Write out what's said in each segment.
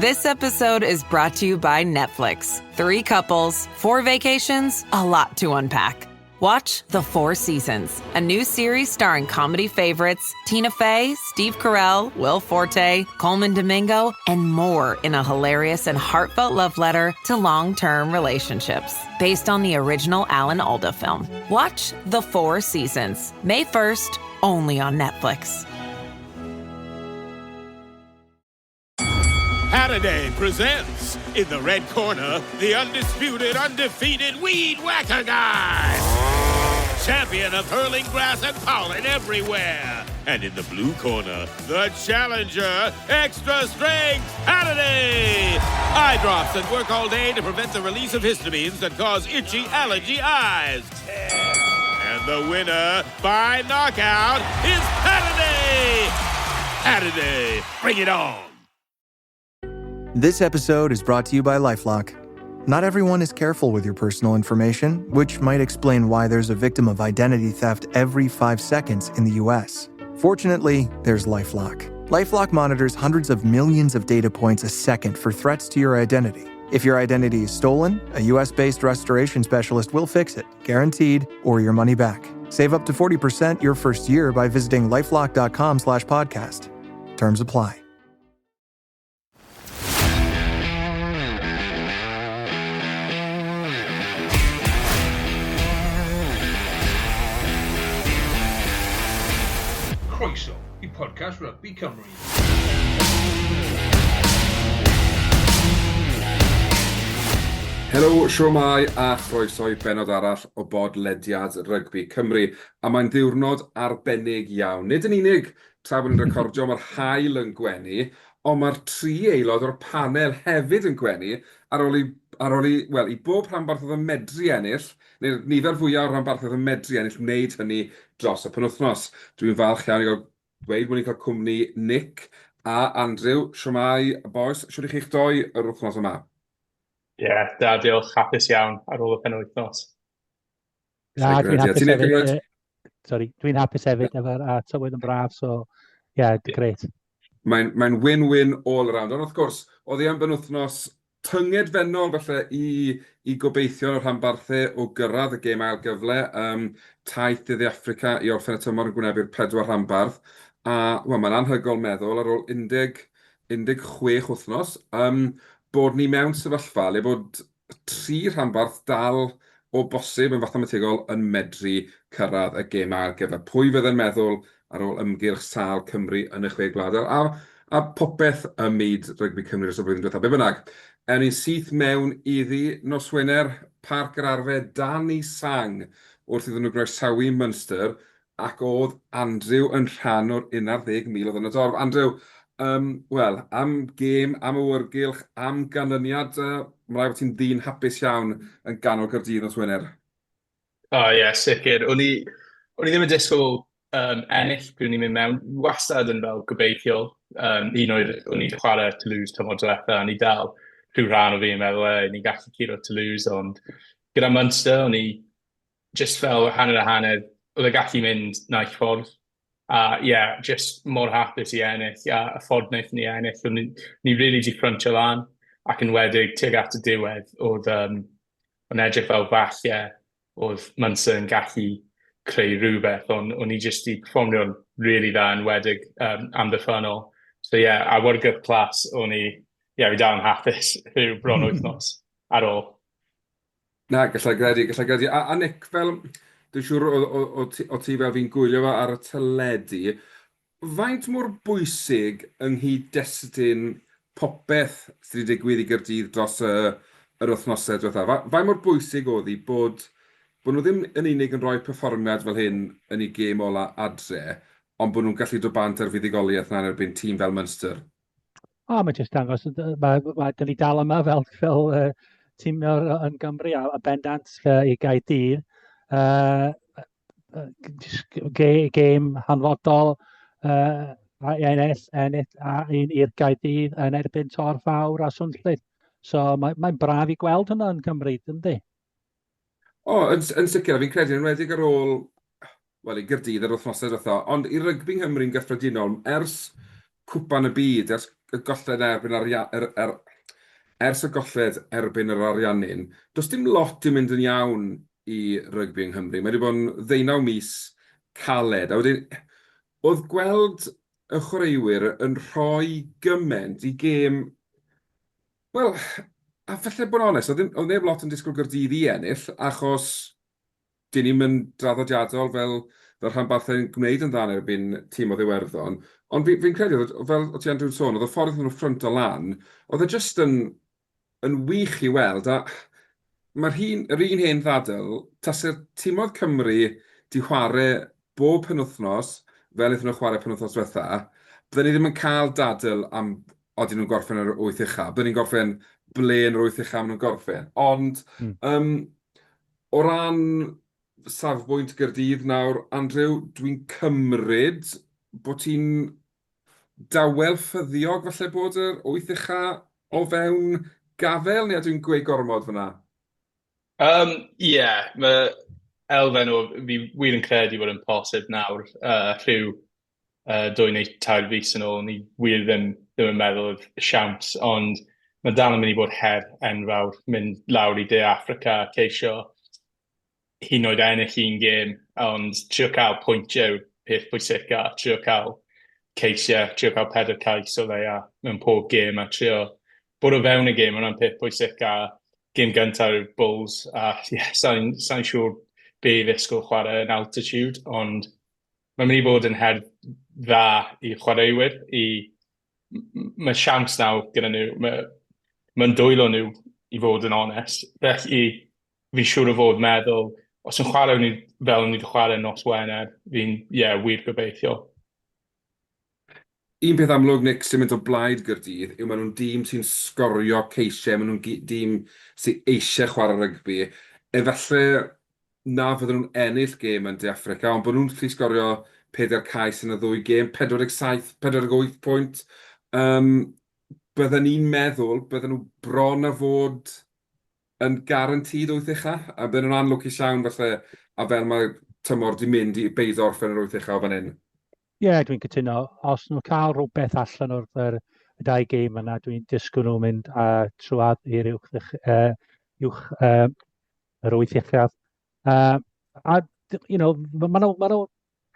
This episode is brought to you by Netflix. 3 couples, 4 vacations, a lot to unpack. Watch The 4 Seasons, a new series starring comedy favorites Tina Fey, Steve Carell, Will Forte, Coleman Domingo, and more in a hilarious and heartfelt love letter to long-term relationships. Based on the original Alan Alda film. Watch The 4 Seasons, May 1st, only on Netflix. Saturday presents, in the red corner, the undisputed, undefeated Weed Whacker Guy. Champion of hurling grass and pollen everywhere. And in the blue corner, the challenger, extra strength, Saturday. Eye drops that work all day to prevent the release of histamines that cause itchy allergy eyes. And the winner, by knockout, is Saturday. Saturday, bring it on. This episode is brought to you by LifeLock. Not everyone is careful with your personal information, which might explain why there's a victim of identity theft every 5 seconds in the US. Fortunately, there's LifeLock. LifeLock monitors hundreds of millions of data points a second for threats to your identity. If your identity is stolen, a US-based restoration specialist will fix it, guaranteed, or your money back. Save up to 40% your first year by visiting lifelock.com/podcast. Terms apply. Croeso I podcast Rugby Cymru. Helo, siwmai a chroeso I benod arall o bodlediad Rygbi Cymru. A mae'n ddiwrnod arbennig iawn. Nid yn unig tra bod ni'n recordio mae'r haul yn gwenu, ond mae'r 3 aelod o'r panel hefyd yn gwenu ar ôl i bob rhanbarth oedd yn medru ennill, neu'r nifer fwyaf o'r rhanbarth oedd yn medru ennill wneud hynny dros y penwythnos. Dwi'n falch iawn I gael dweud bod ni'n cael cwmni Nick a Andrew. Siwmai, boys, siwr I chi'ch doi yr wythnos yma? Da, diolch, hapus iawn ar ôl y penwythnos. Dwi'n hapus hefyd. Dwi'n hapus hefyd efo'r tywydd yn braf, so great. Mae'n win-win all around. Ond wrth gwrs, oedd hi am benwythnos tyngedfennol falle I gobeithio o'r rhanbarthau o gyrraedd y gêm ail gyfle. Taith iddi Affrica I orffen y tymor yn gwynebu'r 4 rhanbarth. A mae'n anhygol meddwl ar ôl 16 wythnos. Bod ni mewn sefyllfa le bod 3 rhanbarth dal o bosib yn fathemategol yn medru cyrraedd y gêm ail gyfle. Pwy fydde'n meddwl ar ôl ymgyrch sâl Cymru yn y 6 gwladr a popeth ym myd Rygbi Cymru dros y blwyddyn diwethaf. Be bynnag, ni'n syth mewn iddi nos Wener, Parc yr Arfe dan I sang wrth iddyn nhw groesawu Munster ac oedd Andrew yn rhan o'r 11,000 oedd yn y dorf. Andrew, am gêm, am awyrgylch, am ganlyniad, mae'n rhaid bod ti'n ddyn hapus iawn yn ganol Gaerdydd nos Wener. Sicr. O'n i ddim yn disgwyl ennill pryd ni'n mynd mewn, wastad yn fel gobeithiol. Un o'n i'n chwarae Toulouse tymor diwetha, o'n i dal rhyw rhan o fi yn meddwl, ni'n gallu curo Toulouse, ond gyda Munster, o'n i just fel hanner a hanner, oedd y gallu mynd naill ffordd. Just mor hapus I ennill, y ffordd wnaeth ni ennill, ni really di ffrontio lan, ac yn wedig tuag at y diwedd, oedd o'n edrych fel falle, oedd Munster yn gallu creu rhywbeth, ond o'n i just di performio'n really dda yn wedig amddiffynol. So awyrgylch clas, o'n i, fi dal yn hapus rhyw bron wythnos ar ôl. Na, gallai gredu. A Nick, fel, dwi'n siŵr o ti fel fi'n gwylio fo ar y teledu, faint mor bwysig ynghyd destun popeth sydd wedi digwydd I Gaerdydd dros yr wythnosau diwethaf? Faint mor bwysig oedd hi bod nhw ddim yn unig yn rhoi perfformiad fel hyn yn ei gêm ola adre, ond bod nhw'n gallu dod bant ar fuddigoliaeth na'n erbyn tîm fel Munster? Mae jyst dangos, dyn ni dal yma fel tîm yn Gymru a bendant I Gaerdydd. Gêm hanfodol, ennill i'r Gaerdydd yn erbyn Tor Fawr a Swnllyd. So mae'n braf I gweld hynna yn Cymru, yndi? Yn sicr, fi'n credu yn wedig ar ôl I Gaerdydd yr wythnosau diwethaf, ond I rygbi Nghymru'n gyffredinol, ers cwpan y byd ers y golled erbyn ers y golled erbyn yr ariannu'n, does dim lot i mynd yn iawn i rygbi yng Nghymru. Mae wedi bod yn 19 mis caled. A wedyn, oedd gweld y chwaraewyr yn rhoi gymaint i gêm. Wel, a falle bod yn onest, oedd neb lot yn disgwyl Gaerdydd i ennill, achos dyn ni'n mynd draddodiadol fel rhanbarthau'n gwneud yn dda erbyn tîm o Ddiwerddon. Ond fi'n credu, fel o ti Andrew'n sôn, oedd y ffordd nhw'n ffront o lan, oedd e jyst yn wych i weld. A yr un hen ddadl, tasau'r tîmodd Cymru di chwarae bob penwythnos, fel iddyn nhw chwarae penwythnos diwetha, byddwn ni ddim yn cael dadl am oedden nhw'n gorffen yr wyth ucha. Byddwn ni'n gorffen ble'n yr wyth ucha maen nhw'n gorffen. Ond o ran safbwynt Gaerdydd nawr, Andrew, dwi'n cymryd bod ti'n dawel ffyddiog falle bod yr wyth ucha o fewn gafel, neu dwi'n gweud gormod fyna? Mae elfen o fi wir yn credu bod yn posib nawr rhyw 2 neu 3 fis yn ôl. Ni wir ddim yn meddwl oedd siawns, ond mae dal yn mynd i bod her enfawr mynd lawr i De Affrica, ceisio hyd yn oed ennill un gêm, ond trio cael pwyntiau yw'r peth pwysica, trio cael ceisiau, trio cael 4 cais o leia mewn pob gêm, a trio bod o fewn y gêm, hwnna'n peth pwysica. Gêm gyntaf yw'r Bulls, a sa'n siŵr be i ddisgwyl chwarae yn altitude, ond mae'n mynd i bod yn her dda i chwaraewyr. Mae siawns nawr gyda nhw, mae'n dwylo nhw i fod yn onest. Felly, fi'n siŵr o fod meddwl, os yn chwarae ni fel ni wedi chwarae nos Wener, fi'n wir gobeithio. Un peth amlwg, Nick, sy'n mynd o blaid Gaerdydd, yw maen nhw'n dîm sy'n sgorio ceisiau, maen nhw'n dîm sy'n eisiau chwarae rygbi. Efallai na fydden nhw'n ennill gêm yn De Affrica, ond bod nhw'n gallu sgorio 4 cais yn y 2 gêm, 48 pwynt. Bydden ni'n meddwl, bydden nhw bron a fod yn garantid 8 ucha, a bydden nhw'n anlwcus iawn falle, a fel mae tymor di mynd i beido orffen yr 8 ucha o fan hyn. Dwi'n cytuno. Os nhw'n cael rhywbeth allan o'r 2 gêm yna, dwi'n disgwyl nhw'n mynd trwad i'r uwch yr 8 uchaf. Maen nhw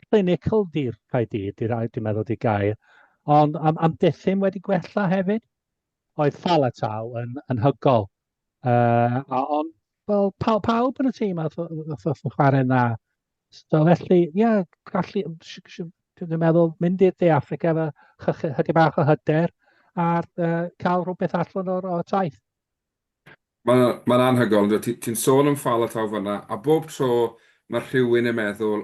clinical di'r Caerdydd, dwi'n meddwl di gair, ond am diffyn wedi gwella hefyd. Oedd Falatau yn hygol. Ond fel pawb yn y tîm oedd chwarae'n dda. So felly, dwi'n meddwl mynd i'r De Affrica efo chydig bach o hyder a cael rhywbeth allan o'r taith. Mae'n anhygol, ti'n sôn am Falatau fyna, a bob tro mae rhywun yn meddwl,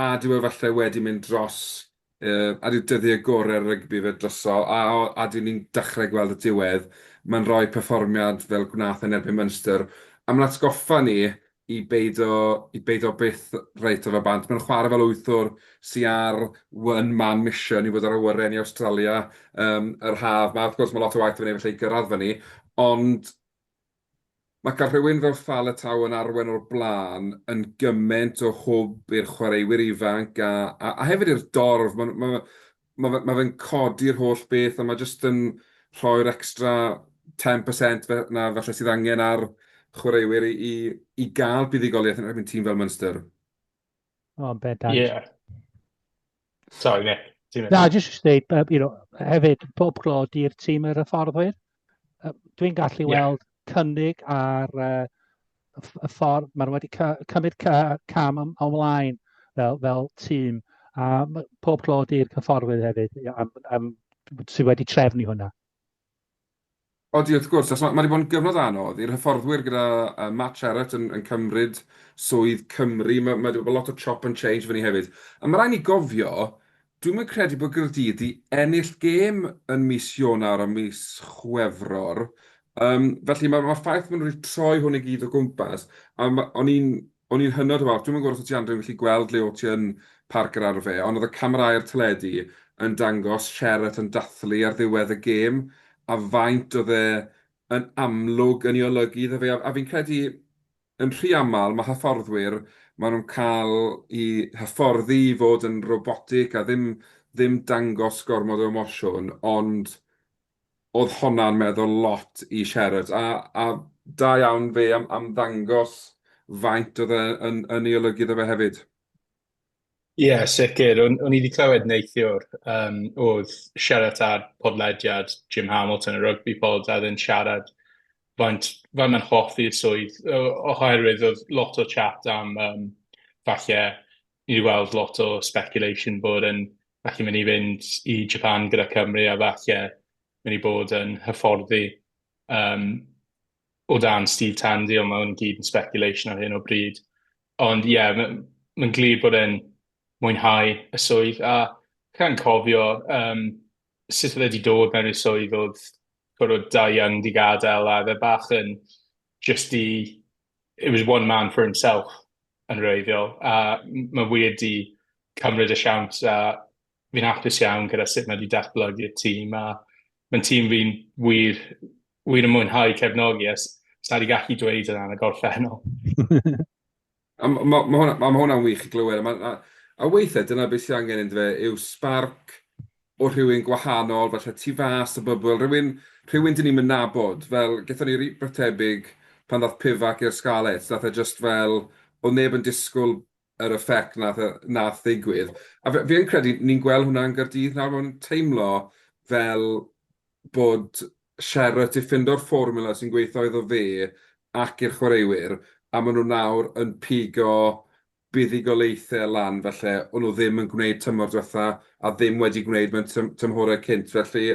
a dyw e falle wedi mynd dros, a dyw dyddiau gorau'r rygbi fe drosol, a dyw ni'n dechrau gweld y diwedd, mae'n rhoi perfformiad fel gwnaeth yn erbyn Munster. A mae'n atgoffa ni i beido byth reit o fe bant. Mae'n chwarae fel wythwr sy'n ar one-man mission i fod ar awyren i Australia yr haf. Wrth gwrs, mae lot o waith yn ei gyrraedd fyny, ond mae cael rhywun fel Falatau yn arwen o'r blaen yn gymaint o hwb i'r chwaraewyr ifanc a hefyd i'r dorf. Mae fe'n codi'r holl beth, a mae jyst yn rhoi'r extra 10% na falle sydd angen ar chwaraewyr i gael buddigoliaeth yn erbyn tîm fel Munster. Bendant. Sorry, Nick. Na, jyst dweud, hefyd, pob clod i'r tîm yr hyfforddwyr. Dwi'n gallu weld cynnig ar y ffordd, maen nhw wedi cymryd cam ymlaen fel tîm, a pob clod i'r hyfforddwyr hefyd, sydd wedi trefnu hwnna. Odi, wrth gwrs, mae wedi bod yn gyfnod anodd i'r hyfforddwyr gyda Matt Sherratt yn cymryd swydd Cymru. Mae wedi bod lot o chop and change fyny hefyd. A mae rhaid ni gofio, dwi'n mynd credu bod Gaerdydd i ennill gêm yn mis Ionawr a mis Chwefror. Felly mae'r ffaith maen nhw wedi troi hwn i gyd o gwmpas. A o'n i'n hynod o fawr. Dwi'n mynd gwybod os ti Andrew yn gallu gweld le o ti yn parc yr arfe, ond oedd y camerau'r teledu yn dangos Sherratt yn dathlu ar ddiwedd y gêm, a faint oedd yn amlwg yn ei olygu iddo fe. A fi'n credu yn rhy aml mae hyfforddwyr, maen nhw'n cael i hyfforddi i fod yn robotic a ddim ddim dangos gormod o emosiwn, ond oedd honna'n meddwl lot i siarad. A da iawn fe am ddangos faint oedd yn ei olygu iddo fe hefyd. Ie, sicr. O'n i wedi clywed neithiwr oedd siarad ar podlediad Jim Hamilton, y rugby pod, a yn siarad faint mae'n hoffi'r swydd, oherwydd oedd lot o chat am falle, ni wedi weld lot o speculation bod yn falle mynd i fynd i Japan gyda Cymru a falle mynd i bod yn hyfforddi o dan Steve Tandy, ond mae'n gyd yn speculation ar hyn o bryd. Ond ie, mae'n glir bod e'n mwynhau y swydd, a can cofio sut oedd e wedi dod mewn i'r swydd oedd gwrdd da young di gadael, a fe bach yn just it was one man for himself yn reiddiol, a mae wir di cymryd y siawns, a fi'n hapus iawn gyda sut mae wedi datblygu'r tîm, a mae'n tîm fi'n wir yn mwynhau cefnogi, a sa'n i gallu dweud yna yn y gorffennol. Mae hwnna'n wych i glywed. A weithiau, dyna beth sy'n angen iddo fe, yw sbarc o rhywun gwahanol, falle tu fas y bybl, rhywun dyn ni'n mynd nabod, fel gethon ni rhywbeth tebyg pan ddath Pifac i'r Scarlett, dath e just fel, o neb yn disgwyl yr effect nath ddigwydd. A fi'n credu, ni'n gweld hwnna'n Gaerdydd nawr, mae'n teimlo fel bod Sherrod i ffindo'r fformula sy'n gweithio iddo fe ac i'r chwaraewyr, a maen nhw nawr yn pigo buddigolaethau lan, felly, o'n nhw ddim yn gwneud tymor diwetha a ddim wedi gwneud mewn tymhorau cynt. Felly,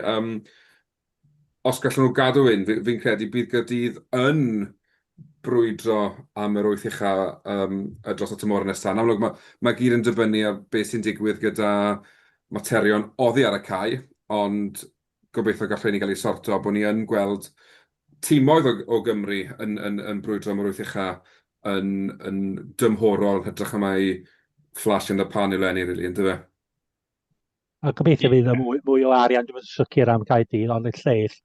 os gallen nhw gadw fi'n credu bydd Gaerdydd yn brwydro am yr wyth ucha dros y tymor nesaf. Yn amlwg, mae gyd yn dibynnu ar beth sy'n digwydd gyda materion oddi ar y cae, ond gobeithio gallen ni gael ei sorto, bod ni yn gweld tîmoedd o Gymru yn brwydro am yr wyth ucha yn dymhorol, hydrach am ei flash in the pan i lenni, really, ynddo fe? A gobeithio fydd y mwy o arian, dwi'n sicr am Gaerdydd, ond y lleill,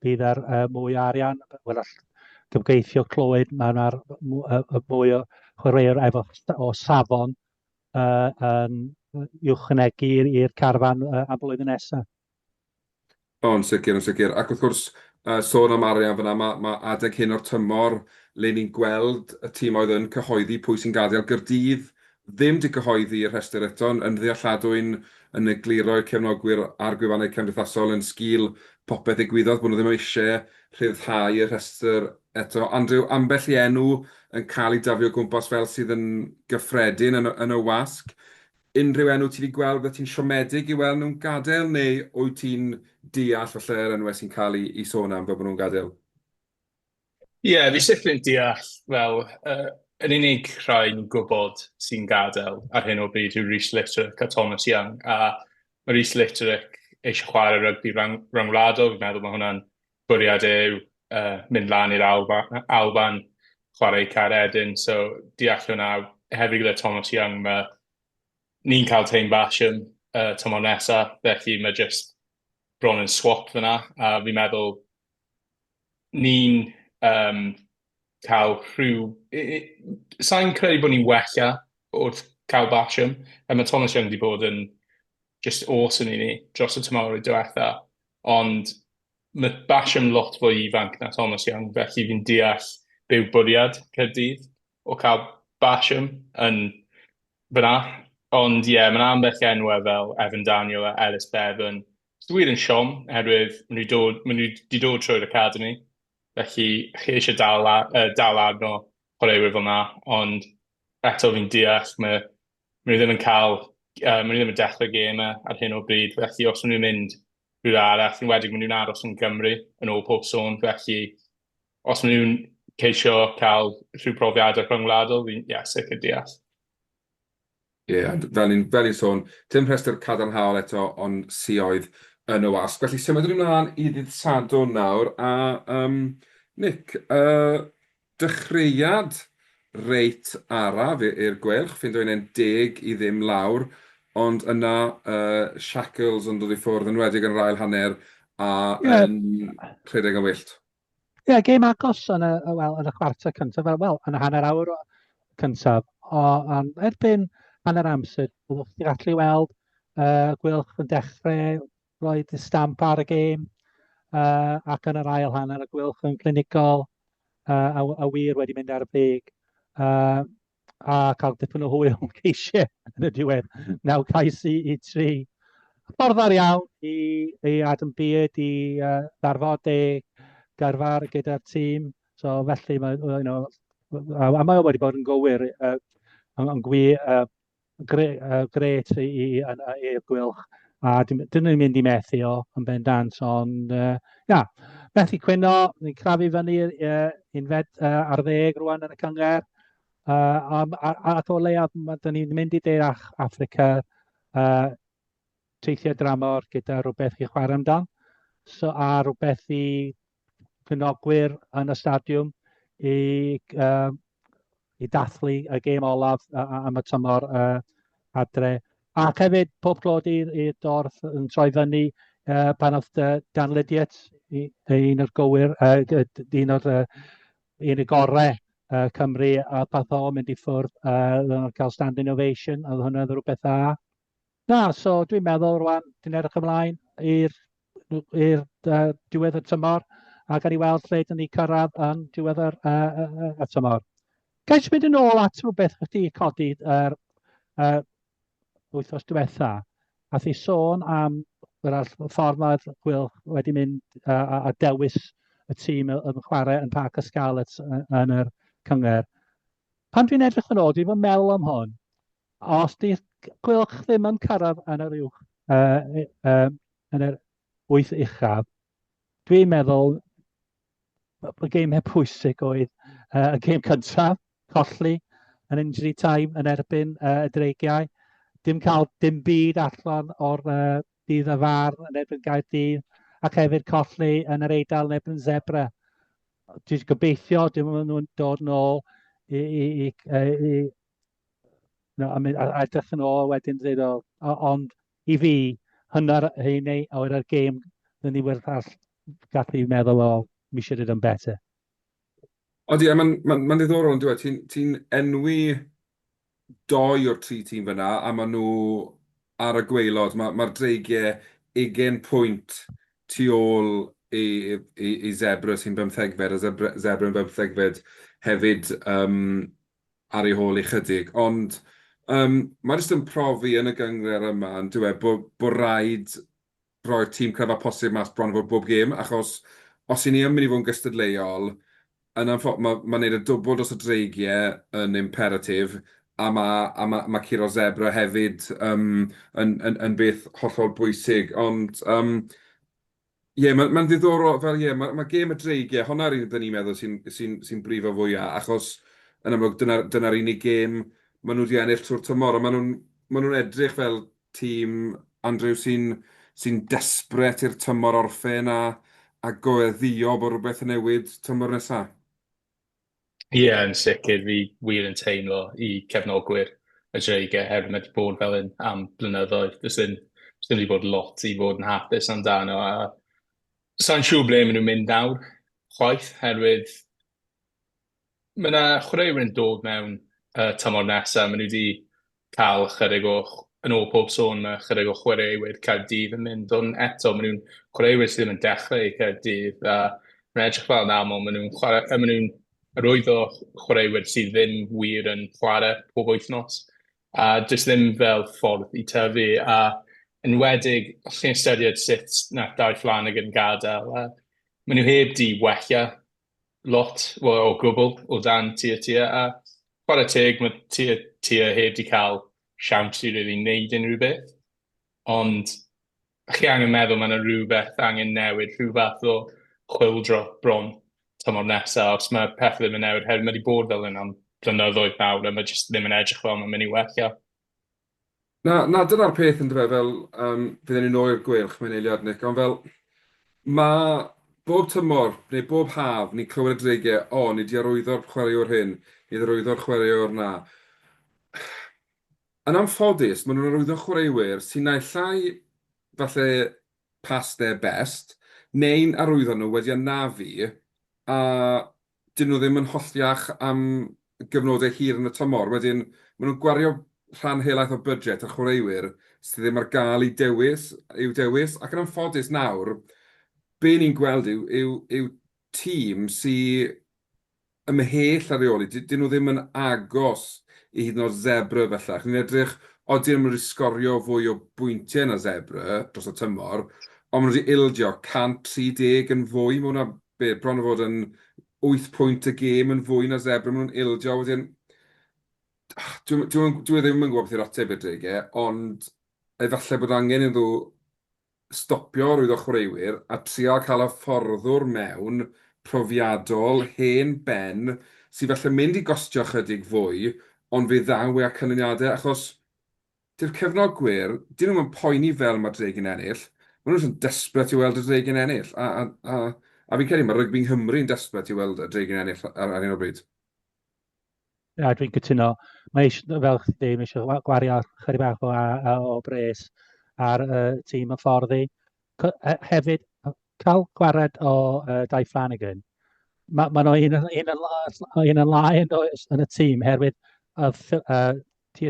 bydd yr mwy o arian, wel, gobeithio clywed mae'r mwy o chwaraewr efo o safon yn uwchnegu i'r carfan am blwyddyn nesaf. Yn sicr. Ac wrth gwrs, sôn am arian fyna, mae adeg hyn o'r tymor le ni'n gweld y tîm oedd yn cyhoeddi pwy sy'n gadael. Gaerdydd ddim wedi cyhoeddi y rhestr eto, yn ddealladwy'n yn egluro'r cefnogwyr a'r gwefannau cymdeithasol yn sgil popeth ddigwyddodd, bod nhw ddim eisiau rhyddhau y rhestr eto. Andrew, ambell i enw yn cael ei dafio gwmpas fel sydd yn gyffredin yn y wasg. Unrhyw enw ti wedi gweld beth ti'n siomedig i weld nhw'n gadael, neu wyt ti'n deall falle'r enwau sy'n cael ei sôn am bod nhw'n gadael? Ie, fi sicr yn deall, fel, yn unig rhai ni'n gwybod sy'n gadael ar hyn o bryd yw Rhys Litterick a Thomas Young, a mae Rhys Litterick eisiau chwarae rygbi rhyngwladol, fi'n meddwl mae hwnna'n bwriad yw mynd lan i'r Alban, chwarae Caeredin, so deall hwnna, hefyd gyda Thomas Young, ni'n cael teim basiwn tymor nesaf, felly mae just bron yn swap fyna, a fi'n meddwl ni'n cael rhyw... Sa'n credu bod ni'n wella wrth cael basiwn, a mae Thomas Young wedi bod yn just awesome i ni dros y tymor diwetha, ond mae basiwn lot fwy ifanc na Thomas Young, felly fi'n deall byw bwriad Caerdydd o cael basiwn yn fyna. Ond ie, mae'n ambell enwau fel Evan Daniel a Ellis Bevan. Dwi'n yn siom, oherwydd maen nhw wedi dod trwy'r academy. Felly, chi eisiau dal arno chwaraewyr fel yna, ond eto fi'n deall, maen nhw ddim yn dechrau gemau ar hyn o bryd. Felly, os maen nhw'n mynd rhywun arall, yn wedig maen nhw'n aros yn Gymru yn ôl pob sôn. Felly, os maen nhw'n ceisio cael rhyw profiadau rhyngwladol, fi'n sicr deall. Ie, fel ni'n sôn, dim rhestr cadarnhaol eto, ond sioedd yn y wasg. Felly, symud ni'n ymlaen i ddydd Sadwrn nawr, a Nick, dechreuad reit araf i'r gwelch, ffi'n dweud 10 i ddim lawr, ond yna shackles yn dod i ffwrdd yn wedig yn rhael hanner a yn rhedeg yn wyllt. Ie, gêm agos yn y chwarter cyntaf, yn y hanner awr cyntaf, ond erbyn hanner amser, byddwch chi'n gallu weld Gwylch yn dechrau roed y stamp ar y gêm, ac yn yr ail hanner y gwylch yn clinicol, a wir wedi mynd ar y brig. A cael dipyn o hwyl yn ceisiau yn y diwedd. 9 cais i 3. Ffordd ar iawn i Adam Beard i ddarfod gyrfa gyda'r tîm. So felly, a mae o wedi bod yn gywir, yn gret i'r gwylch. A dyn nhw'n mynd i methu o yn bendant, ond methu cwyno, ni'n crafu fyny unfed ar 10 rwan yn y cynger. A o leiaf, dyn ni'n mynd i De Affrica, teithio dramor gyda rhywbeth i chwarae amdan. A rhywbeth i cynogwyr yn y stadiwm i dathlu y gêm olaf am y tymor adre. Ac hefyd, pob clod i'r dorf yn troi fyny pan oedd Dan Lydiat, un o'r gywir, un o'r gorau Cymru, a path o mynd i ffwrdd cael standing ovation, a hwnna oedd rhywbeth dda. So dwi'n meddwl rwan, dwi'n edrych ymlaen i'r diwedd y tymor, a gan i weld lle dyn ni cyrraedd yn diwedd y tymor. Gael mynd yn ôl at rhywbeth wedi codi wythnos diwetha, a thi sôn am yr ffordd mae'r gwylch wedi mynd a dewis y tîm yn chwarae yn Parc y Scarlett yn yr cynger. Pan dwi'n edrych yn ôl, dwi'n fod meddwl am hwn, os di'r gwylch ddim yn cyrraedd yn yr uwch, yn yr 8 uchaf, dwi'n meddwl y gêm heb pwysig oedd y gêm cyntaf, colli, yn injury time yn erbyn y dreigiau. Dim cael dim byd allan o'r dydd y far yn erbyn Gaerdydd, ac hefyd colli yn yr Eidal yn erbyn Zebra. Dwi'n gobeithio dim ond nhw'n dod yn ôl a edrych yn ôl wedyn dweud ond i fi, hynna'r hynny o'r gêm, dyn ni wedi gallu meddwl mi should have done better. Ond ie, mae'n ddiddorol yn dweud, ti'n enwi 2 o'r 3 tîm fyna, a maen nhw ar y gweilod. Mae'r dreigiau 20 pwynt tu ôl i Zebra sy'n 15fed, a Zebra yn 15fed hefyd ar ei hôl i chydig. Ond mae jyst yn profi yn y gyngor yma yn dweud bod rhaid roi'r tîm cryfa posib mas bron fod bob gêm, achos os i ni yn mynd i fod yn gystadleuol, mae'n gwneud y dwbl dros y dreigiau yn imperatif, a mae curo Zebra hefyd yn beth hollol bwysig. Ond mae'n ddiddorol, fel mae gêm y dreigiau, hwnna'r un dyn ni'n meddwl sy'n brifo fwyaf, achos yn amlwg dyna'r unig gêm maen nhw wedi ennill trwy'r tymor, a maen nhw'n edrych fel tîm, Andrew, sy'n desbryd i'r tymor orffen a goeddio bod rhywbeth yn newid tymor nesaf. Ie, yn sicr, fi wir yn teimlo i cefnogwyr y dreigiau hefyd wedi bod fel un am blynyddoedd. Does ddim wedi bod lot i fod yn hapus amdano. Sa'n siŵr ble maen nhw'n mynd nawr, chwaith, herwydd mae yna chwaraewyr yn dod mewn tymor nesaf. Maen nhw wedi cael chydig o, yn ôl pob sôn, chydig o chwaraewyr Caerdydd yn mynd, ond eto maen nhw'n chwaraewyr sydd ddim yn dechrau i Caerdydd. Mae'n edrych fel yn aml, maen nhw'n rwydd o chwaraewyr sydd ddim wir yn chwarae pob wythnos. Does ddim fel ffordd i tyfu. Enwedig, os chi'n ystyried sut nath Dair Flanagan gadael, maen nhw heb di wella lot o gwbl o dan tir. A chwarae teg, mae tir heb di cael siawns i rili wneud unrhyw beth. Ond chi angen meddwl mae yna rhywbeth angen newid, rhywbeth o chwildro bron tymor nesaf, os mae pethau ddim yn newid, hefyd mae wedi bod fel yn am blynyddoedd nawr, a mae jyst ddim yn edrych fel mae'n mynd i wella. Na, dyna'r peth yn dweud, fel byddwn ni'n oer gwylch mewn eiliad, Nick, ond fel mae bob tymor, neu bob haf, ni'n clywed y dreigiau, ni wedi arwyddo'r chwaraewr hyn, ni wedi arwyddo'r chwaraewr na. Yn amffodus, maen nhw'n arwyddo chwaraewyr sy'n naill llai falle past their best, neu'n arwyddo nhw wedi anafu, a dyn nhw ddim yn holliach am gyfnodau hir yn y tymor. Wedyn, maen nhw'n gwario rhan helaeth o budget a chwaraewyr sydd ddim ar gael i'w dewis. Ac yn anffodus nawr, be ni'n gweld yw tîm sy'n ymhell ar reoli. Dyn nhw ddim yn agos i hyd yn oed zebra bellach. Ni'n edrych, odyn nhw'n sgorio fwy o bwyntiau na zebra dros y tymor, ond maen nhw wedi ildio 130 yn fwy. Mae hwnna bron o fod yn 8 pwynt y gêm yn fwy na zebra. Maen nhw'n ildio wedyn. Dwi ddim yn gwybod beth yw'r ateb i'r dreigiau, ond efallai bod angen iddo stopio rwydd o chwaraewyr a trial cael y fforddwr mewn profiadol, hen ben, sydd felly mynd i gostio chydig fwy, ond fe ddaw a canlyniadau, achos dy'r cefnogwyr, dyn nhw'n poeni fel mae Dreigiau'n ennill, maen nhw'n desbryd i weld y Dreigiau'n ennill, a fi'n credu mae rygbi Nghymru'n desbryd i weld y Dreigiau'n ennill ar un o bryd. Ia, dwi'n cytuno. Mae fel chdi, mae eisiau gwario chydig bach o bres ar tîm y fforddi. Hefyd, cael gwared o Dai Flanagan, mae nhw un yn lai yn y tîm, herwydd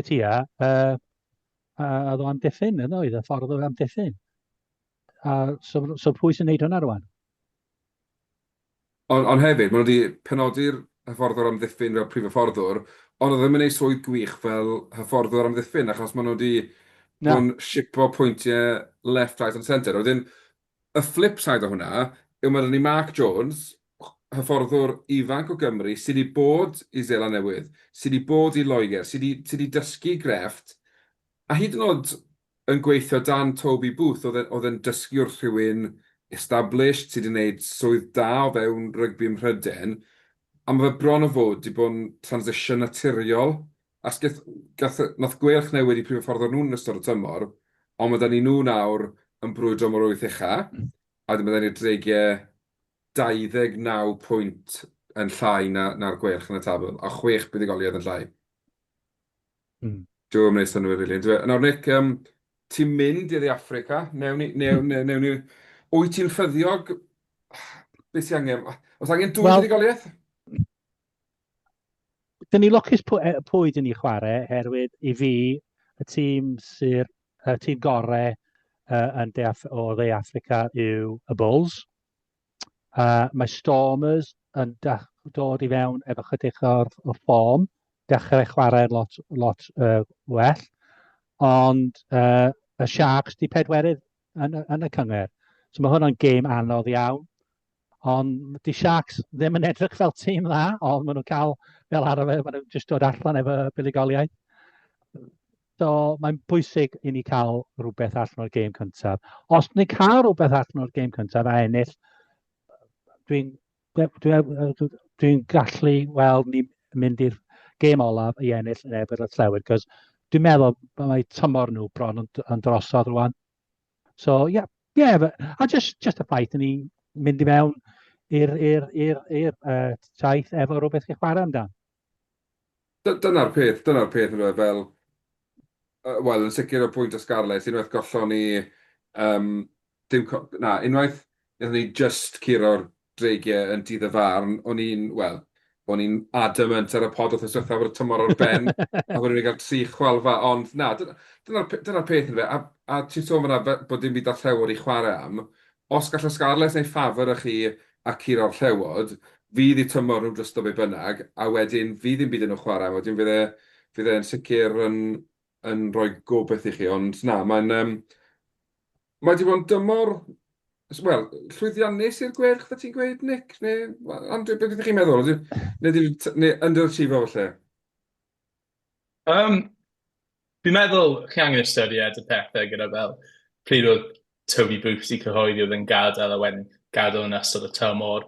tia, oedd o amddiffyn, yn oedd, y ffordd o amddiffyn. So pwy sy'n neud hwnna rwan? Ond hefyd, maen nhw wedi penodi'r hyfforddwr amddiffyn fel prif hyfforddwr, ond oedd ddim yn ei swydd gwych fel hyfforddwr amddiffyn, achos maen nhw wedi bod yn shipo pwyntiau left, right and centre. Wedyn, y flip side o hwnna, yw mae ni Mark Jones, hyfforddwr ifanc o Gymru, sydd wedi bod i Seland Newydd, sydd wedi bod i Loegr, sydd wedi dysgu grefft, a hyd yn oed yn gweithio dan Toby Booth, oedd yn dysgu wrth rhywun established, sydd wedi gwneud swydd da o fewn rygbi ym Mhryden, a mae fe bron o fod wedi bod yn transition naturiol. A nath gweilch newid i prif ffordd nhw'n ystod y tymor, ond mae da ni nhw nawr yn brwydro mor wyth ucha, a dyma da ni'r dreigiau 29 pwynt yn llai na'r gweilch yn y tabl, a 6 buddigoliaeth yn llai. Dwi'n gwneud synnwyr rili. Nawr Nick, ti'n mynd i Africa, newn ni, wyt ti'n ffyddiog, beth sy'n angen, os angen 2 buddigoliaeth? Dyn ni lwcus pwy dyn ni chwarae, herwydd i fi, y tîm gorau o dde Africa yw y Bulls. Mae Stormers yn dod i fewn efo chydig o'r ffom, dechrau chwarae lot well, ond y Sharks di pedwerydd yn y cyngor. So mae hwnna'n gêm anodd iawn. Ond di Sharks ddim yn edrych fel tîm dda, ond maen nhw'n cael fel arfer, maen nhw'n just dod allan efo buddugoliaeth. So mae'n bwysig i ni cael rhywbeth allan o'r gêm cyntaf. Os ni cael rhywbeth allan o'r gêm cyntaf a ennill, dwi'n gallu weld ni mynd i'r gêm olaf i ennill yn efo'r llewyd, cos dwi'n meddwl mae tymor nhw bron yn drosodd rwan. So, a just y ffaith ni mynd i mewn i'r taith efo rhywbeth i chwarae amdan. Dyna'r peth yn fel, wel, yn sicr o pwynt ysgarles, unwaith gollon ni, unwaith ni just curo'r dreigiau yn dydd y farn, o'n i'n adamant ar y pod wrth yswyrth o'r tymor o'r ben, a bod ni'n cael 3 chwalfa, ond dyna'r peth yn fe, a ti'n sôn fyna bod dim byd ar llewod i chwarae am, os gall ysgarles neu ffafr ych chi a curo'r llewod, fydd i tymor nhw dros o be bynnag, a wedyn fydd dim byd yn nhw chwarae, wedyn fydd e'n sicr yn rhoi gobeith i chi, ond mae wedi bod yn dymor, wel, llwyddiannus i'r gwerch, da ti'n gweud, Nick? Andrew, beth ydych chi'n meddwl? Neu underachieveo falle? Fi'n meddwl chi angen ystyried y pethau gyda fel pryd oedd Toby Booth i cyhoeddi oedd yn gadael a wedyn gadael yn ystod y tymor.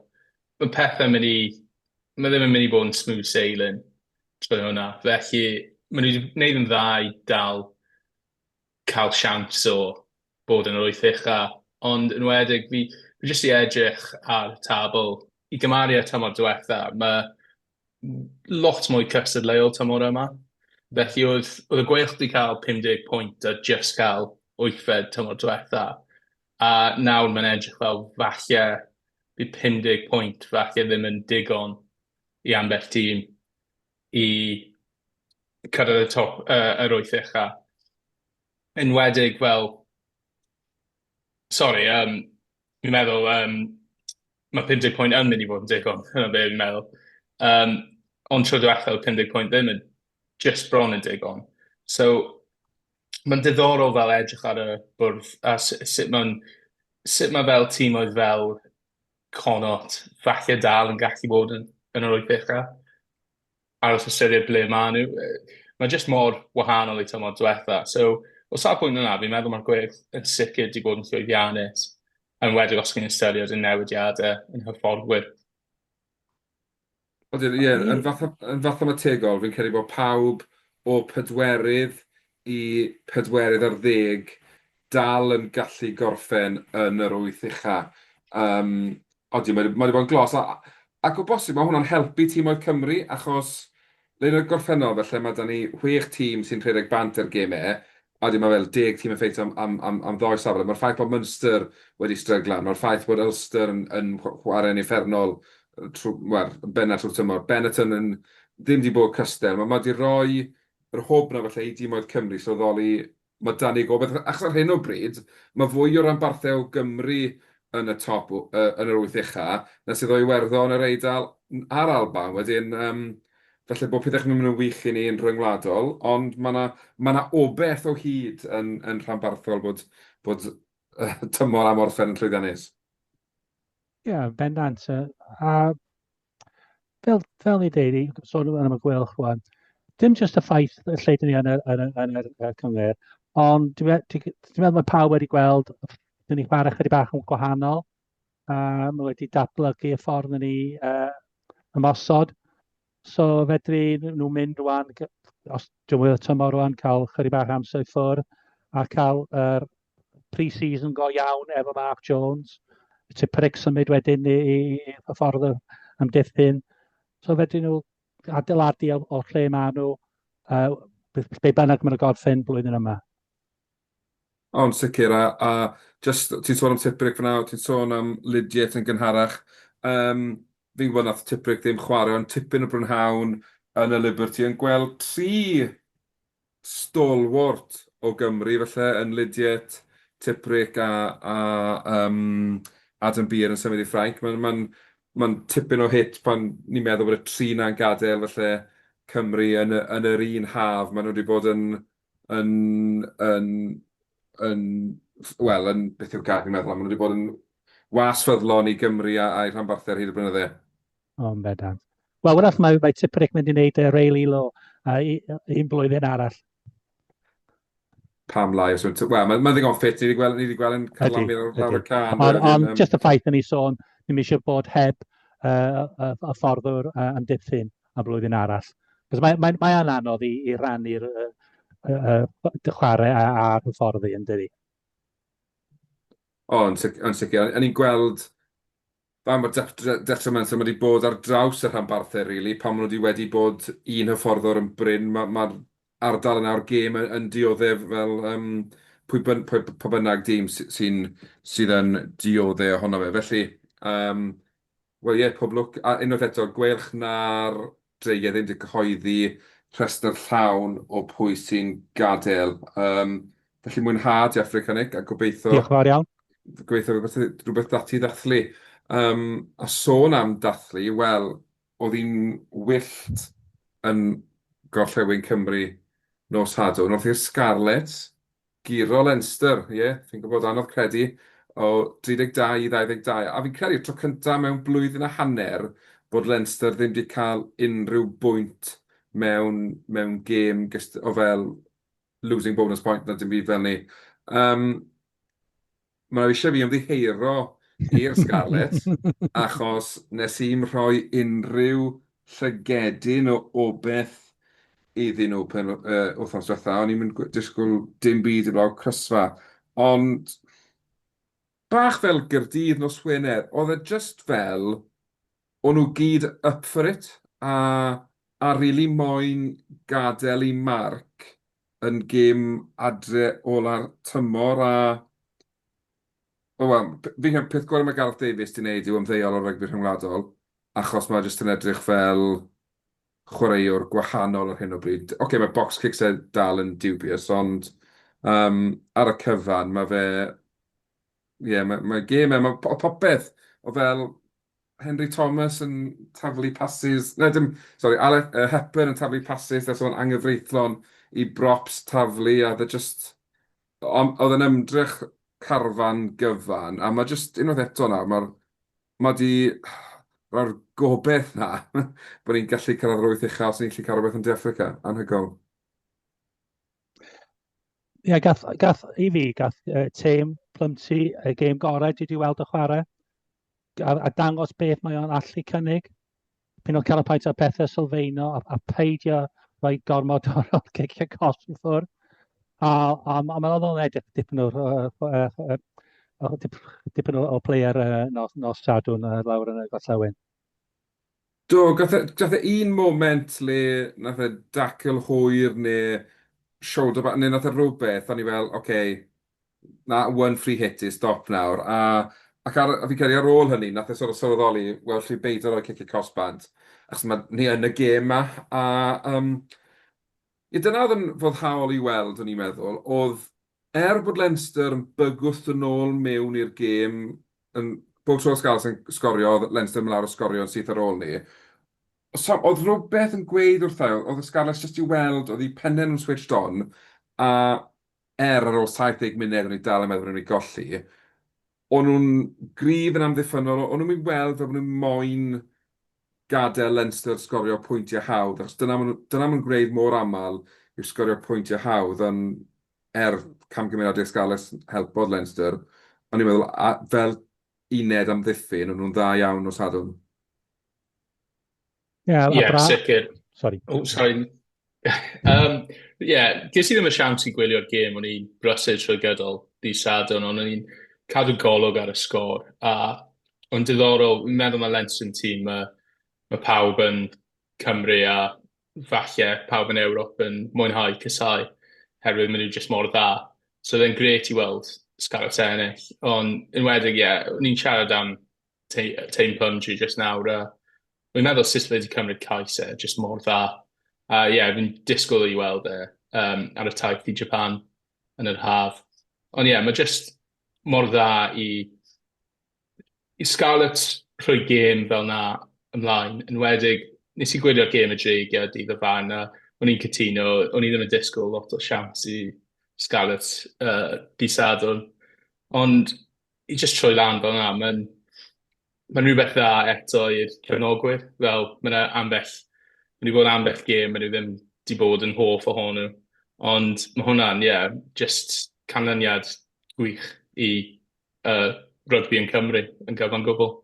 Mae pethau ddim yn mynd i bod yn smooth sailing trwy hwnna. Felly, maen nhw wedi gwneud yn dda i dal cael siawns o bod yn wyth ucha. Ond yn wedig, fi jyst i edrych ar tabl i gymaru â tymor diwetha. Mae lot mwy cystadleuol tymor yma. Felly, oedd y gweilch wedi cael 50 pwynt a just cael 8 tymor diwetha. A nawr mae'n edrych fel falle bydd 50 pwynt falle ddim yn digon i ambell tîm i cyrraedd yr wyth ucha. enwedig fel, sori, fi'n meddwl, mae 50 pwynt yn mynd i fod yn digon, hynny be fi'n meddwl. Ond tro diwethaf 50 pwynt ddim yn just bron yn digon. So, mae'n diddorol fel edrych ar y bwrdd, a sut mae fel tîm oedd fel Connaught, falle dal yn gallu bod yn yr wyth ucha. Aros ystyried ble maen nhw. Mae jyst mor wahanol i tymor diwetha. So, o sawl pwynt yna, fi'n meddwl mae'r gwerth yn sicr wedi bod yn llwyddiannus, yn wedi os chi'n ystyried y newidiadau yn hyfforddwyr. Ie, yn fath ymategol, fi'n credu bod pawb o pedwerydd i pedwerydd ar 10 dal yn gallu gorffen yn yr wyth ucha. Odi, mae wedi bod yn glos. Ac o bosib, mae hwnna'n helpu tîmoedd Cymru, achos le'n y gorffennol, felly mae da ni 6 tîm sy'n rhedeg bant ar gemau, a di mae fel 10 tîm yn ffeit am ddoi safle. Mae'r ffaith bod Munster wedi stryglan, mae'r ffaith bod Ulster yn chwarae'n effernol, benna trwy'r tymor. Benetton yn ddim wedi bod cystel. Mae wedi rhoi yr hwb na falle i dîmoedd Cymru, so ddoli mae dan ni gobeith. Achos ar hyn o bryd, mae fwy o rhanbarthau Gymru yn y top, yn yr wyth ucha, na sydd o Iwerddon yr Eidal a'r Alban. Wedyn, felly bod pethau yn mynd yn wych i ni yn rhyngwladol, ond mae yna obeth o hyd yn rhanbarthol bod tymor am orffen yn llwyddiannus. Ie, bendant. A fel ni dweud, sôn am y gwylch rwan, dim jyst y ffaith lle dyn ni yn y cyngor, ond dwi'n meddwl mae pawb wedi gweld dyn ni chwarae chydig bach yn gwahanol. Mae wedi datblygu y ffordd ni ymosod. So fedri nhw mynd rwan, os dwi'n meddwl tymor rwan, cael chydig bach amser i ffwrdd a cael pre-season go iawn efo Mark Jones. Tiprig symud wedyn i ffordd amddiffyn. So fedri nhw adeiladu o lle maen nhw, be bynnag mae'n gorffen blwyddyn yma. Ond sicr, a just ti'n sôn am Tiprig fyna, ti'n sôn am Lydiat yn gynharach. Fi'n gwybod nath Tiprig ddim chwarae, ond tipyn o brynhawn yn y Liberty yn gweld 3 stalwart o Gymru, felly yn Lydiat, Tiprig a Adam Beer yn symud i Ffrainc. Mae'n tipyn o hit pan ni'n meddwl bod y 3 na'n gadael, felly Cymru yn yr un haf. Maen nhw wedi bod yn beth yw'r gair ni'n meddwl, maen nhw wedi bod yn was ffyddlon i Gymru a'i rhanbarthau ar hyd y blynydde. O'n bedant. Wel, wrach mae Tiprig mynd i wneud Reili Lo un blwyddyn arall. Pam lai. Wel, mae'n ddigon ffit, ni wedi gweld yn cyflamu lawr y can. Ond just y ffaith yn ei sôn, ni'n eisiau bod heb y fforddwr yn diffyn a blwyddyn arall. Cos mae anodd i rannu'r chwarae a'r hyfforddi yn dydi. Yn sicr. A ni'n gweld, mae'r detriment wedi bod ar draws y rhanbarthau, really, pan maen nhw wedi bod un hyfforddwr yn bryn. Mae'r ardal yna o'r gêm yn dioddef fel pwy bynnag dîm sydd yn dioddef ohono fe. Felly, wel ie, pob lwc. A unwaith eto, gwelch na'r dreigiau ddim wedi cyhoeddi rhestr llawn o pwy sy'n gadael. Felly mwynhad i Africanig a gobeithio... Diolch yn fawr iawn. Gobeithio rhywbeth dati ddathlu. A sôn am dathlu, wel, oedd hi'n wyllt yn gorllewin Cymru nos Sadwrn. Wrth i'r Scarlets giro Leinster, fi'n gwybod anodd credu, o 32 i 22. A fi'n credu tro cyntaf mewn blwyddyn a hanner bod Leinster ddim wedi cael unrhyw bwynt mewn gêm o fel losing bonus point na dim byd fel ni. Mae eisiau fi ymddiheuro i'r Scarlets, achos nes i'n rhoi unrhyw llygedyn o obeth iddyn nhw wythnos diwetha. O'n i'n mynd disgwyl dim byd i blaw crysfa. Ond bach fel Gaerdydd nos Wener, oedd e just fel o'n nhw gyd up for it a really moyn gadael i marc yn gêm adre ola'r tymor a fi'n peth gorau mae Gareth Davies di wneud yw ymddeol o'r rygbi rhyngwladol, achos mae jyst yn edrych fel chwaraewr gwahanol ar hyn o bryd. Mae box kicks dal yn dubious, ond Ar y cyfan, mae fe, mae gêm mae popeth o fel Henry Thomas yn taflu passes, Hepburn yn taflu passes, that's o'n anghyfreithlon i brops taflu, a oedd yn ymdrech carfan gyfan, a mae just unwaith eto na, mae di, mae'r gobeith na, bod ni'n gallu cyrraedd rwyth uchel os ni'n gallu cael rhywbeth yn De Affrica, anhygoel. Ie, gath tîm Plymty y gêm gorau dwi wedi weld y chwarae, a dangos beth mae o'n allu cynnig. Pyn o'n cael y paent o pethau sylfaeno, a peidio rhoi gormod o'r gicio cost yn ffwrdd. A mae'n o'n edrych dipyn o player nos Sadwrn lawr yn y gorllewin. Do, gath e un moment le nath e dacl hwyr neu shoulder back, neu nath e rhywbeth, a ni fel, na one free hit is stop nawr. A fi credu ar ôl hynny, nath e sort of sylweddoli, wel, lli beidio roi cicio cost bant. Achos ni yn y gêm ma. Dyna oedd yn foddhaol i weld, o'n i'n meddwl, oedd bod Leinster yn bygwth yn ôl mewn i'r gêm, bob tro Scarlett yn sgorio, oedd Leinster yn lawr o sgorio yn syth ar ôl ni. Oedd rhywbeth yn gweud wrthai, oedd Scarlett jyst i weld, oedd ei pennen yn switched on, a ar ôl 70 munud o'n i dal yn meddwl yn ei golli, o'n nhw'n gryf yn amddiffynol, o'n nhw'n mynd weld fel bod nhw'n moyn gadael Leinster sgorio pwyntiau hawdd, achos dyna ma'n gwneud mor aml yw sgorio pwyntiau hawdd, ond camgymeriadau Scarlett helpodd Leinster, o'n i'n meddwl, fel uned amddiffyn, o'n nhw'n dda iawn o Sadwrn. Sicr. Sorry. Sorry. Ges i ddim y siawns i gwylio'r gêm, o'n i'n brysur trwy gydol di Sadwrn, ond o'n i'n cadw golwg ar y sgôr. A o'n diddorol, fi'n meddwl mae Leinster yn tîm, mae pawb yn Cymru a falle pawb yn Ewrop yn mwynhau cysau, herwydd maen nhw jyst mor dda. So oedd e'n gret i weld Scarlett ennill, ond enwedig, o'n i'n siarad am teim Punji jyst nawr, fi'n meddwl sut wedi cymryd cais jyst mor dda. Fi'n disgwyl i weld ar y taith i Japan yn yr haf. Ond mae jyst mor dda i Scarlett rhoi gêm fel na ymlaen. Enwedig, nes i gwylio'r gêm y dreigiau dydd y fan, o'n i'n cytuno, o'n i ddim yn disgwyl lot o siawns i Scarlett di Sadwrn. Ond i just troi lan fel na, mae'n rhywbeth dda eto i'r cefnogwyr. Fel, mae'n i bod ambell gêm, mae'n ddim di bod yn hoff ohonyn nhw. Ond mae hwnna'n, just canlyniad gwych i rygbi yn Cymru yn gyfan gwbl.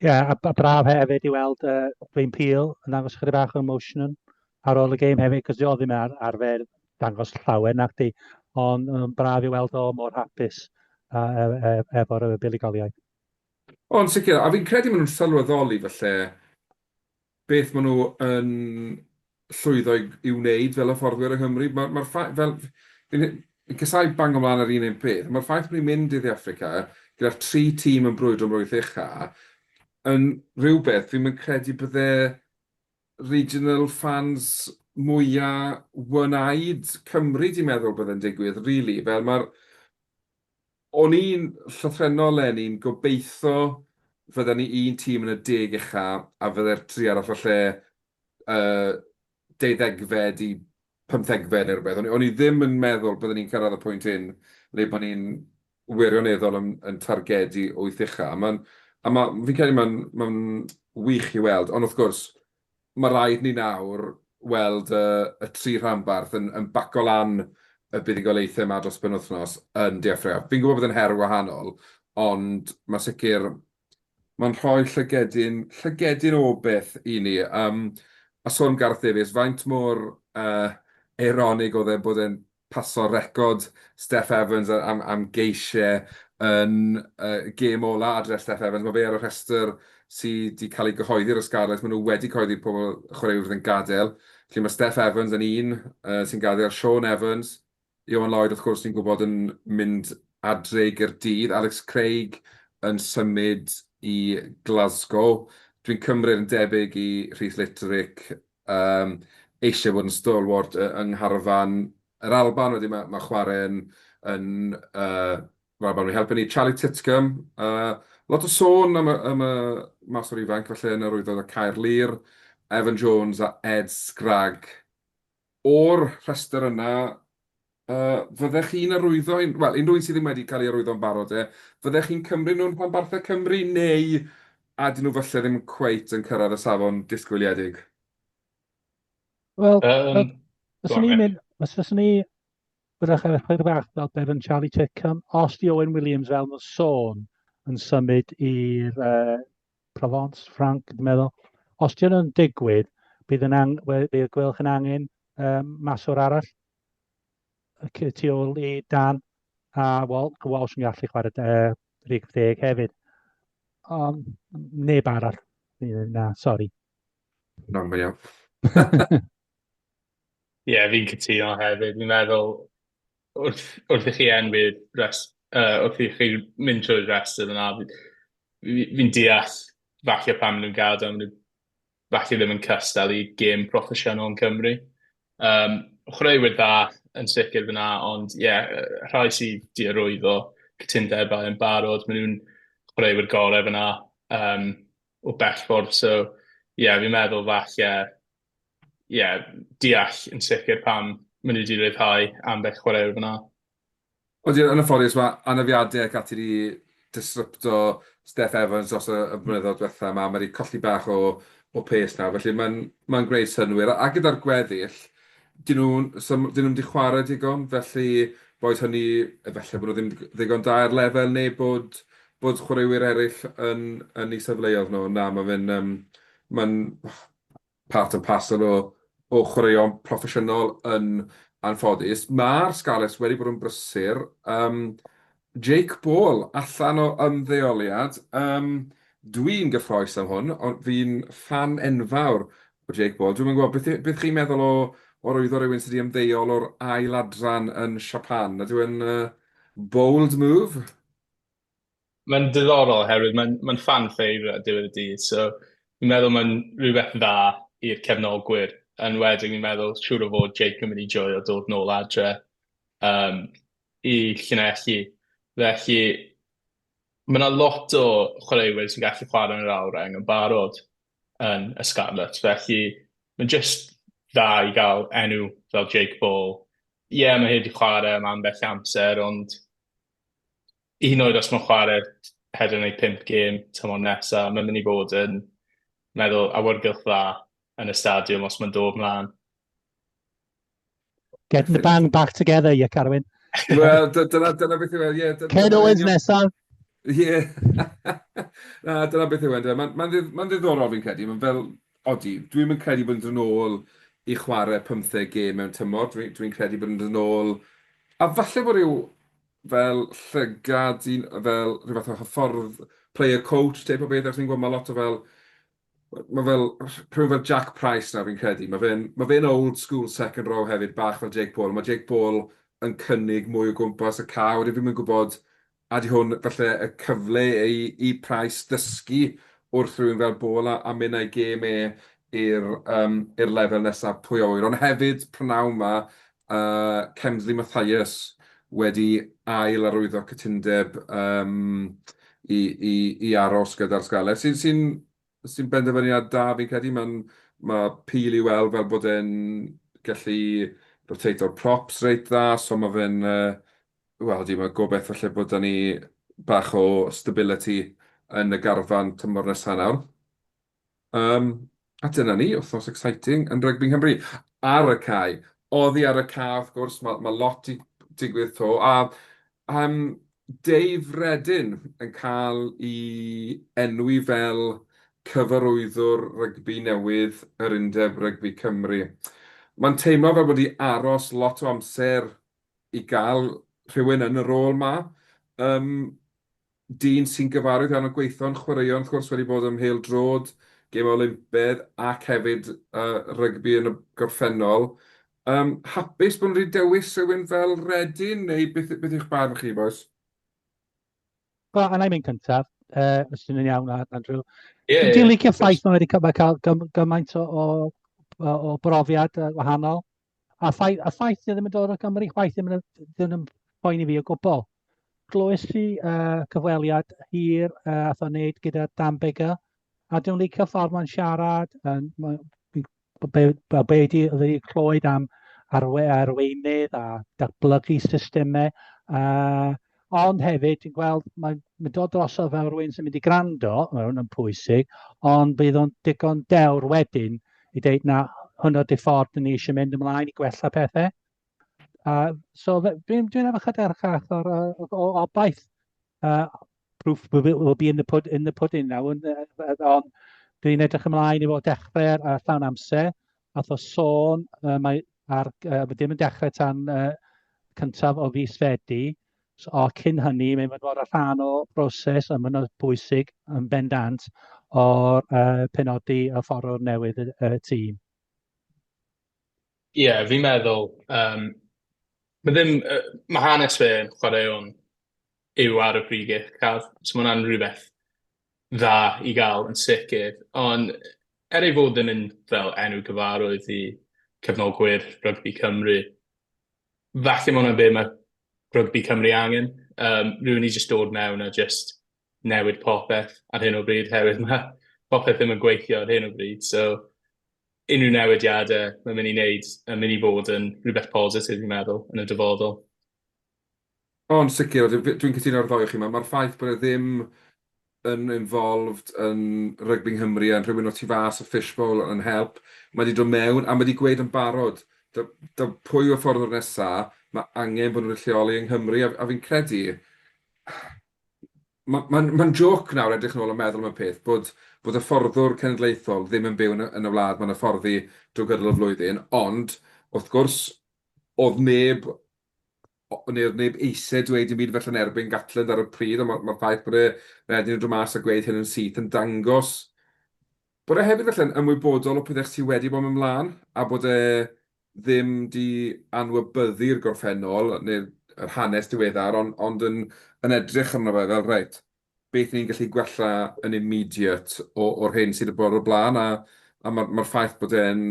A braf hefyd i weld Wayne Peel yn dangos chydig bach o emotion ar ôl y gêm hefyd, cos oedd ddim arfer dangos llawer nac di, ond braf i weld o mor hapus efo'r buligoliaeth. Ond sicr, a fi'n credu maen nhw'n sylweddoli falle beth maen nhw yn llwyddo i wneud fel hyfforddwyr yng Nghymru. Fi'n cysau bang ymlaen ar un peth. Mae'r ffaith bod ni'n mynd i De Affrica gyda'r 3 tîm yn brwydro am rwyth ucha yn rhywbeth fi'n credu bydde regional fans mwyaf wynaid Cymru di'n meddwl bydde'n digwydd, really. Fel o'n i'n llythrenol ni'n gobeithio fydda ni un tîm yn y 10 ucha a fydde'r 3 arall falle 12fed i 15fed neu rhywbeth. O'n i ddim yn meddwl byddwn ni'n cyrraedd y pwynt hyn, le bod ni'n wirioneddol yn targedu 8 ucha. Fi'n credu mae'n wych i weld, ond wrth gwrs, mae rhaid ni nawr weld y 3 rhanbarth yn baco lan y buddugoliaethau yma dros benwythnos yn De Affrica. Fi'n gwybod bod yn her wahanol, ond mae sicr, mae'n rhoi llygedyn o beth i ni. A sôn Gareth Davies, faint mor eironig oedd bod e'n paso record Steph Evans am geisiau yn gêm ola adre Steph Evans. Mae fe ar y rhestr sydd wedi cael ei gyhoeddi'r Scarlett. Maen nhw wedi cyhoeddi pobl chwaraewr yn gadael. Lle mae Steph Evans yn un sy'n gadael, Sean Evans, Iwan Lloyd, wrth gwrs, sy'n gwybod yn mynd adre i Gaerdydd, Alex Craig yn symud i Glasgow. Dwi'n cymryd yn debyg i Rhys Litterick eisiau bod yn stalwart yng ngharfan yr Alban wedi mae chwarae wel, mae'n helpu ni Charlie Titcomb. Lot o sôn am y mas o'r ifanc, felly yn yr wyddod o Caerlir, Evan Jones a Ed Scragg. O'r rhestr yna, fyddech chi'n arwyddo, wel, unrhyw un sydd ddim wedi cael ei arwyddo'n barod, fyddech chi'n cymryd nhw'n rhanbarthau Cymru, neu a dyn nhw falle ddim cweit yn cyrraedd y safon disgwyliedig? Wel, Go on, Mick. fyswn ni wrach efo bach fel Bevan Charlie Titcomb, os di Owen Williams fel mae'n sôn yn symud i'r Provence, Ffranc, dwi'n meddwl. Os di hynny'n digwydd, bydd gwelwch yn angen maswr arall tu ôl i Dan, a Walsh yn gallu chwarae rhif 10 hefyd. Neb arall. Na, sori. No, mae'n iawn. Ie, fi'n cytuno hefyd. Fi'n meddwl, wrth i chi enwi'r wrth i chi mynd trwy'r restr yna, fi'n deall falle pan maen nhw'n gadael, maen nhw falle ddim yn cystal i gêm proffesiynol yn Cymru. Chwaraewyr dda yn sicr fyna, ond rhai sydd di arwyddo cytundebau yn barod, maen nhw'n chwaraewyr gorau fyna o bellffordd. So, fi'n meddwl falle, deall yn sicr pam maen nhw wedi ryddhau ambell chwaraewyr fyna. Ond yn y ffordd, mae anafiadau ac ati wedi disrupto Steph Evans os y blynyddoedd diwethaf yma. Mae wedi colli bach o pace nawr, felly mae'n gwneud synwyr. A gyda'r gweddill, dyn nhw'n wedi chwarae digon, felly boed hynny, efallai bod nhw ddim ddigon da ar lefel, neu bod chwaraewyr eraill yn ei safleoedd nhw. Na, mae'n part and parcel o chwaraeon proffesiynol yn anffodus. Mae'r Scarlets wedi bod yn brysur. Jake Ball allan o ymddeoliad. Dwi'n gyffroes am hwn, ond fi'n fan enfawr o Jake Ball. Dwi'n gwybod beth chi'n meddwl o'r wyddor rhywun sydd wedi ymddeol o'r ail adran yn Japan. Ydyw yn bold move? Mae'n diddorol oherwydd mae'n fan favourite diwedd y dydd. So, fi'n meddwl mae'n rhywbeth dda i'r cefnogwyr. Yn wedyn, fi'n meddwl, siŵr o fod Jake yn mynd i joio dod nôl adre i llunelli. Felly, mae yna lot o chwaraewyr sy'n gallu chwarae yn yr awreng yn barod yn y Scarlets. Felly, mae'n just dda i gael enw fel Jake Ball. Mae wedi chwarae am ambell amser, ond un oed os mae'n chwarae hedyn ei 5 gêm tymor nesaf, mae'n mynd i fod yn meddwl awyrgylch dda yn y stadiwm os mae'n dod mlaen. Getting the band back together, Carwyn. Wel, dyna beth yw e. Ken Owens nesaf. Ie. Dyna beth yw e. Mae'n ddiddorol fi'n credu. Mae'n fel, dwi'n mynd credu bod yn ôl i chwarae 15 gêm mewn tymor. Dwi'n credu bod yn ôl. A falle bod ryw fel llygad, fel rhywbeth o ffordd player coach, teip o beth, achos ni'n gwybod mae lot o fel, mae fel rhywun fel Jack Price na fi'n credu. Mae fe'n old school second row hefyd, bach fel Jake Ball. Mae Jake Ball yn cynnig mwy o gwmpas y caw. Fi'n mynd gwybod, a di hwn falle y cyfle i Price dysgu wrth rhywun fel Ball a mynd a'i gêm i'r lefel nesaf pwy oer. Ond hefyd, prynawn yma, Kemsley Mathias wedi ail arwyddo cytundeb i aros gyda'r Scarlets. Sy'n benderfyniad da fi'n credu. Mae pil i weld fel bod e'n gallu rotator props reit dda, so mae fe'n, mae gobeith falle bod ni bach o stability yn y garfan tymor nesaf nawr. A dyna ni, wythnos exciting yn rygbi Nghymru. Ar y cae, oddi ar y cae, wrth gwrs, mae lot i digwydd to. A Dave Redin yn cael i enwi fel cyfarwyddwr rygbi newydd yr Undeb Rygbi Cymru. Mae'n teimlo fel bod i aros lot o amser i gael rhywun yn y rôl yma. Dyn sy'n gyfarwydd gan y gweithio'n chwaraeon, wrth gwrs wedi bod ym Mhêl Drod, gêm Olympedd, ac hefyd rygbi yn y gorffennol. Hapus bod nhw wedi dewis rhywun fel Redin, neu beth yw'ch barn chi, boes? Wel, yna i mynd cyntaf, os ydyn nhw'n iawn, Andrew. Dwi'n licio ffaith mae wedi cael gymaint o brofiad wahanol. A ffaith ddim yn dod o Gymru, chwaith ddim yn poeni fi o gwbl. Glywes i cyfweliad hir ath o'n wneud gyda Dan Bigger, a dwi'n licio ffordd mae'n siarad, be wedi clywed am arweinydd a datblygu systemau. Ond hefyd, dwi'n gweld, mae'n dod drosodd fel rhywun sy'n mynd i gwrando, mae hwnna'n pwysig, ond bydd o'n digon dewr wedyn i dweud na hwnna di ffordd ni eisiau mynd ymlaen i gwella pethau. So dwi'n efo chydig o'r obaith. Proof will be in the pudding now. Ond dwi'n edrych ymlaen i fod dechrau ar llawn amser. Ath o sôn, mae ddim yn dechrau tan cyntaf o fis Fedi. O cyn hynny, mae'n mynd fod ar rhan o broses, a mae'n bwysig yn bendant o'r penodi a ffordd o'r newydd y tîm. Ie, fi'n meddwl, mae hanes fe yn chwaraeon yw ar y bryd uchaf, so mae hwnna'n rhywbeth dda i gael yn sicr, ond ei fod yn mynd fel enw gyfarwydd i cefnogwyr rygbi Cymru, falle mae hwnna'n be mae rygbi Cymru angen. Rwy'n ni jyst dod mewn a jyst newid popeth ar hyn o bryd, hefyd mae popeth ddim yn gweithio ar hyn o bryd, so unrhyw newidiadau mae'n mynd i fod yn rhywbeth positif, fi'n meddwl, yn y dyfodol. Ond sicr, dwi'n cytuno ar ddoi chi, mae'r ffaith bod e ddim yn involved yn rygbi Nghymru a rhywun o tu fas y fishbowl yn help. Mae wedi dod mewn a mae wedi gweud yn barod, da pwy o ffordd o'r nesaf, mae angen bod nhw'n lleoli yng Nghymru, a fi'n credu, mae'n joc nawr edrych nôl a meddwl am y peth, bod y fforddwr cenedlaethol ddim yn byw yn y wlad mae'n hyfforddi drwy gydol y flwyddyn, ond wrth gwrs, oedd neb eisiau dweud dim byd felly yn erbyn Gatland ar y pryd, ond mae'r ffaith bod edrych yn dod mas a gweud hyn yn syth yn dangos bod e hefyd felly yn ymwybodol o pethau sydd wedi bod yn ymlaen, a bod e ddim di anwybyddu'r gorffennol, neu'r hanes diweddar, ond yn edrych arno fe fel reit. Beth ni'n gallu gwella yn immediate o'r hyn sydd wedi bod o'r blaen, a mae'r ffaith bod e'n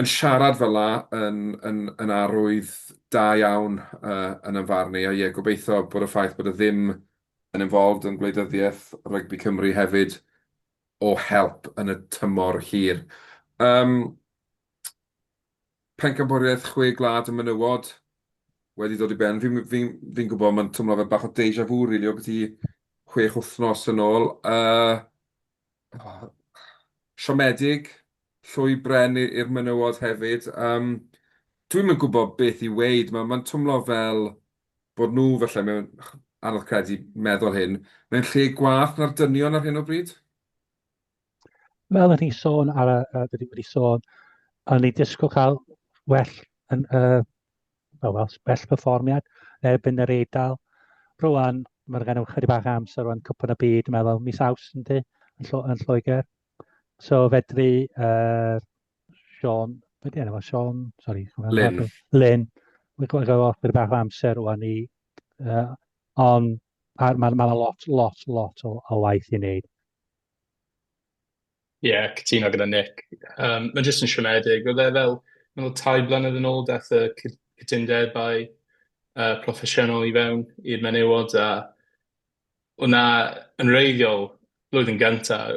siarad fel la yn arwydd da iawn yn ymfarnu, a gobeithio bod y ffaith bod e ddim yn involved yn gwleidyddiaeth rygbi Cymru hefyd o help yn y tymor hir. Pencampwriaeth 6 gwlad y menywod wedi dod i ben. Fi'n gwybod mae'n tymlo fe bach o deja vu, really, o beth i 6 wythnos yn ôl. Siomedig, llwy bren i'r menywod hefyd. Dwi'n yn gwybod beth i weid. Mae'n tymlo fel bod nhw, felly, mewn anodd credu meddwl hyn, mewn lle gwath na'r dynion ar hyn o bryd? Fel ni sôn o'n i disgwyl cael well perfformiad erbyn yr Eidal. Rwan, mae'r gennym chydig bach amser rwan cwpan y byd, yn meddwl, mis Awst yn Lloegr. So fedru Lyn. Lyn. Mae'n gweld chydig bach o amser rwan i, ond mae'n lot o waith i wneud. Ie, cytuno gyda Nick. Mae jyst yn siomedig. Oedd e fel 2 blynedd yn ôl daeth y cytundebau proffesiynol i fewn i'r menywod, a hwnna yn reiddiol blwyddyn gyntaf,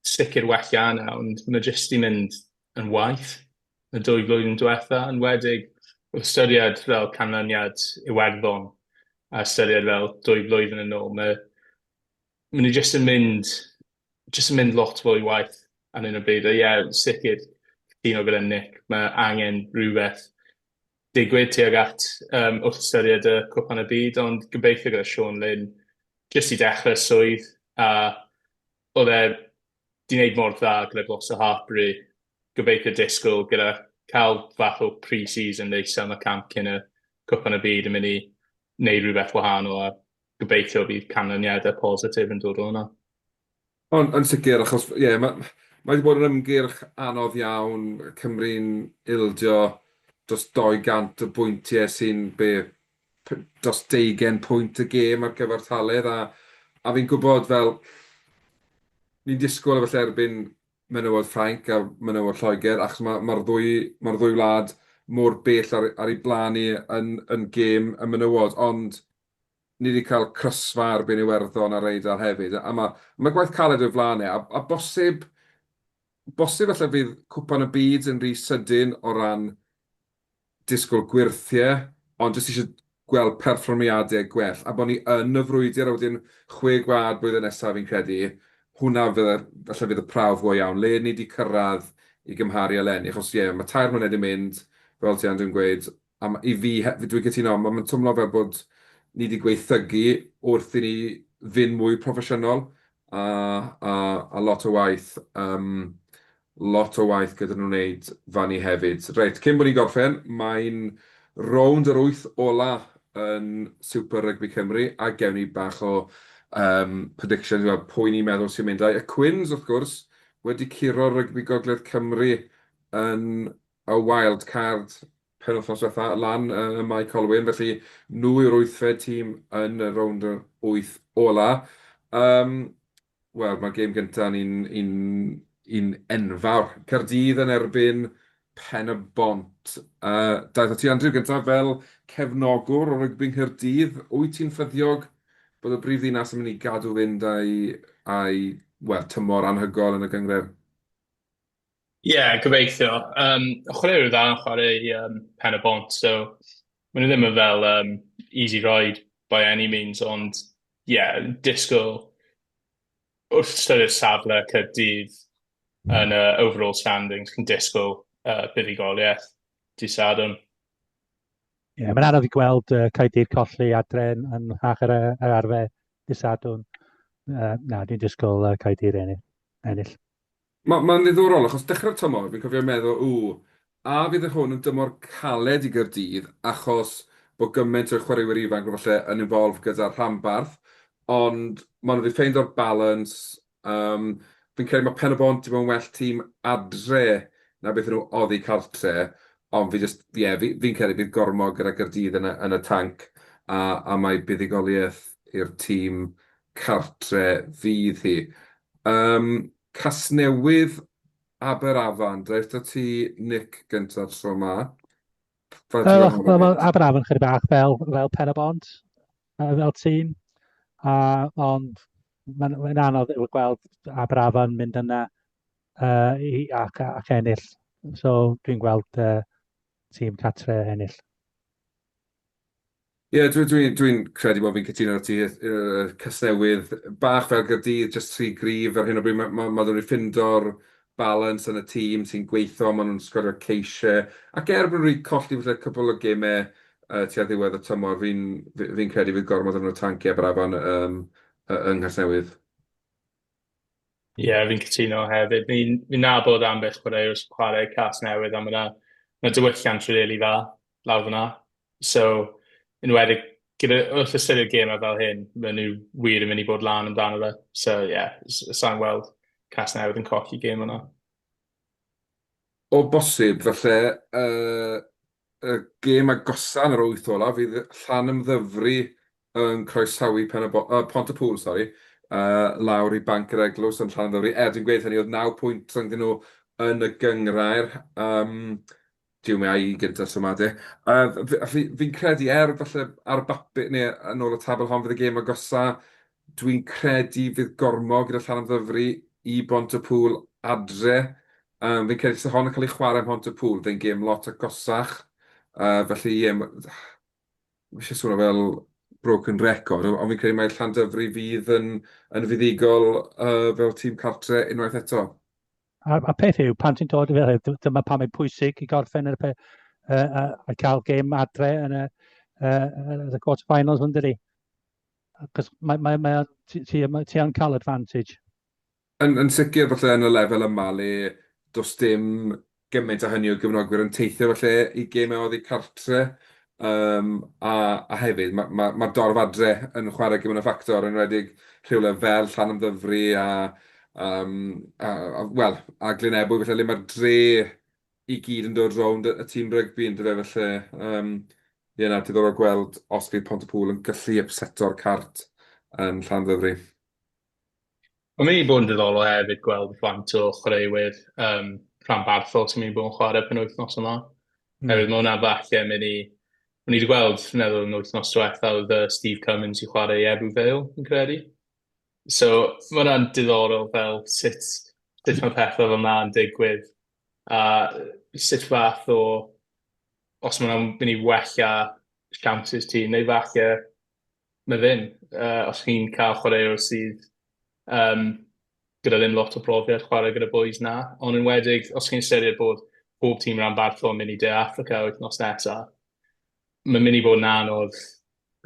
sicr well yna, ond mae jyst i mynd yn waith y 2 blwyddyn diwetha, yn wedig o ystyried fel canlyniad Iwerddon a ystyried fel 2 blwyddyn yn ôl. Mae nhw jyst yn mynd lot fwy waith ar un o bryd. Ie, sicr cytuno gyda Nick, mae angen rhywbeth digwydd tuag at wrth ystyried y cwpan y byd, ond gobeithio gyda Sean Lynn jyst i dechrau swydd, a oedd e di wneud mor dda gyda glos o Harbury, gobeithio disgwyl gyda cael fath o pre-season neisa am y camp cyn y cwpan y byd yn mynd i wneud rhywbeth wahanol, a gobeithio bydd canlyniadau positif yn dod o hwnna. Ond yn sicr, achos mae wedi bod yn ymgyrch anodd iawn, Cymru'n ildio dros 200 y bwyntiau sy'n dros 20 pwynt y gêm ar gyfartaledd, a fi'n gwybod fel ni'n disgwyl efallai erbyn menywod Ffrainc a menywod Lloegr, achos mae'r ddwy wlad mor bell ar ei blaen ni yn gêm y menywod, ond ni wedi cael crysfa ar ben Iwerddon ar Eidal hefyd, a mae gwaith caled o'i flaen a bosib falle fydd cwpan y byd yn rhy sydyn o ran disgwyl gwirthiau, ond jyst eisiau gweld perfformiadau gwell, a bod ni yn y frwydr a wedyn 6 gwad blwyddyn nesaf fi'n credu, hwnna falle fydd y prawf go iawn. Le ni wedi cyrraedd i gymharu eleni, achos mae 3 mlynedd wedi mynd, fel ti Andrew'n gweud, i fi, dwi'n cytuno, mae'n twmlo fel bod ni wedi gweithygu wrth i ni fynd mwy proffesiynol a lot o waith. Lot o waith gyda nhw'n wneud fan ni hefyd. Reit, cyn bod ni'n gorffen, mae'n rownd yr 8 ola yn Super Rugby Cymru, a gewn ni bach o predictions, pwy ni'n meddwl sy'n mynd. Y Quins, wrth gwrs, wedi curo Rugby Gogledd Cymru yn y wild card penwythnos diwetha lan mae Carwyn, felly nhw yw'r 8fed tîm yn y rownd yr 8 ola. Wel, mae'r gêm gyntaf un enfawr. Caerdydd yn erbyn Pen y Bont. Daeth o ti Andrew gyntaf fel cefnogwr o rygbi'n Caerdydd. Wyt ti'n ffyddiog bod y brif ddinas yn mynd i gadw fynd tymor anhygol yn y gyngref? Gobeithio. Chwaraewyr dda yn chwarae Pen y Bont, so maen nhw ddim yn fel easy ride by any means, ond disgwyl wrth ystyried safle Caerdydd yn overall standings yn disgwyl buddigoliaeth dydd Sadwrn. Mae'n anodd i gweld Caerdydd colli adre yn hach yr arfer dydd Sadwrn. Dwi'n disgwyl Caerdydd ennill. Mae'n ddiddorol, achos dechrau'r tymor, fi'n cofio meddwl, a fydd hwn yn dymor caled i Gaerdydd, achos bod gymaint o'r chwaraewyr ifanc falle yn involve gyda'r rhanbarth, ond maen nhw wedi ffeind o'r balans. Fi'n credu mae Pen y Bont i bod yn well tîm adre na beth nhw oddi cartre, ond fi'n credu bydd gormod gyda Gaerdydd yn y tanc, a mae buddigoliaeth i'r tîm cartre fydd hi. Casnewydd Aberafan, dreif ti Nick gyntaf tro yma. Aberafan chydig bach fel Pen y Bont, fel tîm, ond mae'n anodd i'w gweld Aberafan mynd yna ac ennill. So dwi'n gweld tîm catre ennill. Dwi'n credu bod fi'n cytuno ar ti. Casnewydd bach fel Gaerdydd, jyst 3 grif ar hyn o bryd. Mae nhw'n ffindo'r balans yn y tîm sy'n gweithio, mae nhw'n sgorio ceisiau. Ac bod nhw'n colli falle cwbl o gemau tu ar ddiwedd y tymor, fi'n credu fydd gormod yn y tanci Aberafan yng Nghasnewydd. Fi'n cytuno hefyd. Fi'n nabod ambell chwaraewr sy'n chwarae Casnewydd, a mae diwylliant rili dda lawr fyna. So, enwedig, wrth ystyried gemau fel hyn, mae nhw wir yn mynd i bod lan amdano fe. So, sa'n weld Casnewydd yn colli gêm yna. O bosib, falle, y gêm agosa yn yr 8 ola, fydd Llanymddyfri yn croesawu Pontypool, lawr i Banc yr Eglwys yn Llanymddyfri. Dwi'n gweud hynny, oedd 9 pwynt rhwng nhw yn y gyngrair. Diw me i gyntaf symadu. Fi'n credu falle ar bapur, neu yn ôl y tabl hon fydd y gêm agosa, dwi'n credu fydd gormod gyda Llanymddyfri i Pontypool adre. Fi'n credu sy'n hon yn cael ei chwarae yn Pontypool, fe'n gêm lot agosach. Felly, eisiau sôn fel broken record, ond fi'n credu mae Llandyfri fydd yn fuddigol fel tîm cartre unwaith eto. A peth yw, pan ti'n dod i fel, dyma pam mae'n pwysig i gorffen a cael gêm adre yn y quarter-finals yn dydi. Cos ti yn cael advantage. Yn sicr, falle yn y lefel yma, le does dim gymaint o hynny o gyfnogwyr yn teithio falle i gemau oddi cartre. A hefyd, mae'r dorf adre yn chwarae gymaint o ffactor, yn rhedeg rhywle fel Llanymddyfri a Glynebwy, felly le mae'r dre i gyd yn dod rownd y tîm rygbi yn dyfa, felly diddorol gweld os bydd Pontypool yn gallu upseto'r cart yn Llanddfri. Mae'n mynd i bod yn diddorol hefyd gweld faint o chwaraewyr rhanbarthol sy'n mynd i bod yn chwarae penwythnos yma. Hefyd, mae hwnna falle mynd i... O'n i wedi gweld, meddwl, yn wythnos diwetha, oedd Steve Cummins i chwarae i Eryvale, yn credu. So, mae hwnna'n diddorol fel sut mae pethau fel yna'n digwydd. A sut fath o... Os mae hwnna'n mynd i wella chances ti, neu falle mae ddim. Os chi'n cael chwaraewr sydd gyda ddim lot o brofiad chwarae gyda boys na. Ond yn wedig, os chi'n ystyried bod pob tîm rhanbarthol yn mynd i De Affrica wythnos nesaf, mae'n mynd i bod yn anodd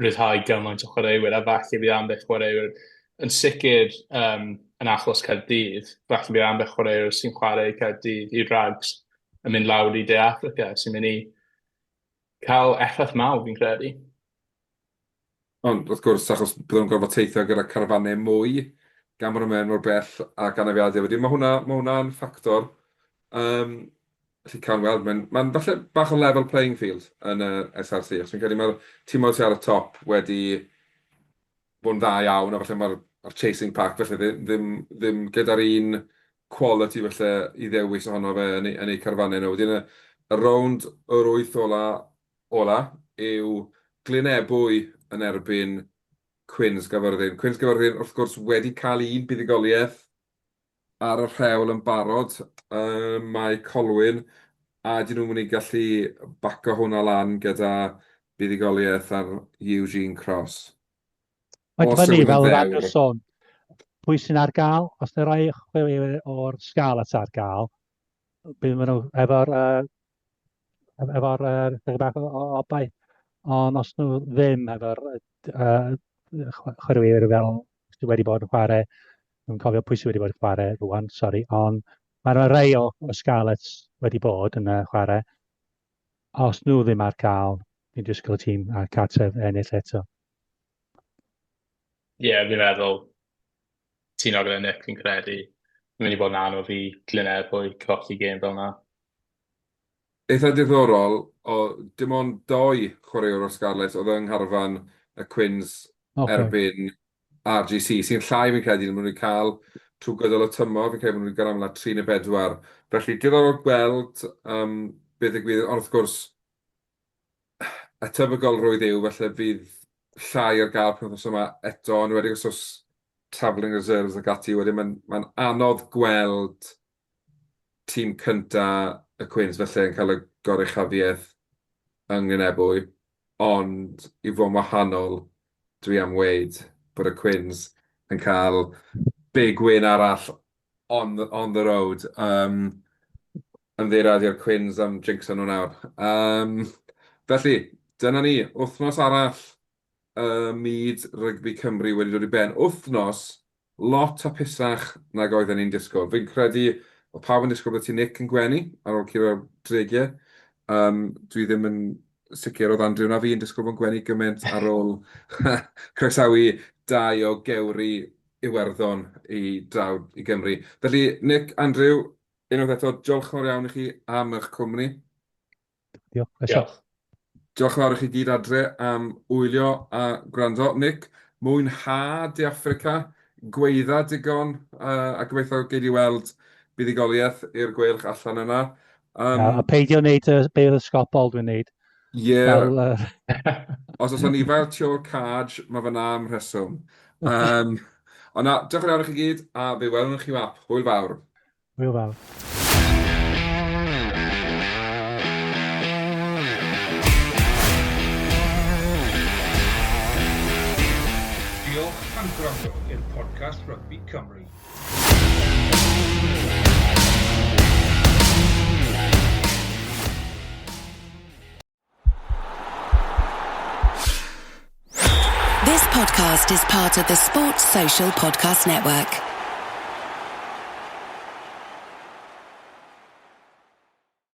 rhyddhau gymaint o chwaraewyr, a falle bydd ambell chwaraewyr yn sicr yn achos Caerdydd, falle bydd ambell chwaraewyr sy'n chwarae Caerdydd i'r rags yn mynd lawr i De Affrica, sy'n mynd i cael effaith mawr, fi'n credu. Ond, wrth gwrs, achos byddwn nhw'n gorfod teithio gyda carfannau mwy, gan bod nhw'n mynd mor bell a anafiadau wedi. Mae hwnna'n ffactor. Felly cael weld, mae'n falle bach o level playing field yn y SRC. Os fi'n credu mae'r tîm oedd ar y top wedi bod yn dda iawn, a falle mae'r chasing pack felly ddim gyda'r un quality felly i ddewis ohono fe yn eu carfannau nhw. Wedyn y rownd yr 8 ola yw Glynebwy yn erbyn Quins Gyfyrddin. Quins Gyfyrddin, wrth gwrs, wedi cael un buddigoliaeth ar y rhewl yn barod. Mae Carwyn a dyn nhw'n mynd i gallu baco hwnna lan gyda buddigoliaeth ar Eugene Cross. Mae'n fyny fel yr Anderson. Pwy sy'n ar gael? Os yna rai chwaraewyr o'r Scarlets ar gael, bydd nhw efo'r bach o obaith. Ond os nhw ddim efo'r chwaraewyr fel sydd wedi bod yn chwarae, dwi'n cofio pwy sydd wedi bod yn chwarae rwan, sori, ond mae rhai o Scarlets wedi bod yn chwarae. Os nhw ddim ar gael, dwi'n disgwyl y tîm a cartref ennill eto. Ie, fi'n meddwl ti'n gyda Nick, fi'n credu. Mae'n mynd i bod yn anodd i Glynebwy colli gêm fel yna. Eitha diddorol, dim ond 2 chwaraewr o'r Scarlets oedd yng ngharfan y Quins erbyn RGC, sy'n llai fi'n credu, maen nhw'n cael trwy gydol y tymor, fi'n credu maen nhw'n cael amla 3 neu 4. Felly, diddorol gweld beth digwydd, ond wrth gwrs, y tebygolrwydd yw, felly fydd llai ar gael penwythnos yma eto, ond wedi os travelling reserves ac ati, wedyn mae'n anodd gweld tîm cynta y Quins felly yn cael y goruchafiaeth yng Nghlynebwy, ond i fod yn wahanol, dwi am weid bod y Quins yn cael big win arall on the road. Ymddeiriadau'r Quins am jinxo nhw nawr. Felly, dyna ni, wythnos arall myd rygbi Cymru wedi dod i ben. Wythnos, lot hapusach nag oedden ni'n disgwyl. Fi'n credu, o pawb yn disgwyl bod ti Nick yn gwenu ar ôl curo dregiau. Dwi ddim yn sicr oedd Andrew na fi yn disgwyl bod yn gwenu gymaint ar ôl croesawu 2 o gewri Iwerddon i draw i Gymru. Felly, Nick, Andrew, unwaith eto, diolch yn fawr iawn i chi am eich cwmni. Diolch. Diolch yn fawr i chi gyd adre am wylio a gwrando. Nick, mwynhad i Affrica, gweidda digon, a gobeithio gei di weld buddigoliaeth i'r gweilch allan yna. A peidio wneud be oedd y Scopol dwi'n wneud. Ie. Os oes ni fel tio'r caj, mae fyna am rheswm. Ond na, diolch yn fawr i chi gyd, a fe welwn chi wap. Hwyl fawr. Hwyl fawr. Diolch am gwrando i'r podcast Rugby Cymru. This podcast is part of the Sports Social Podcast Network.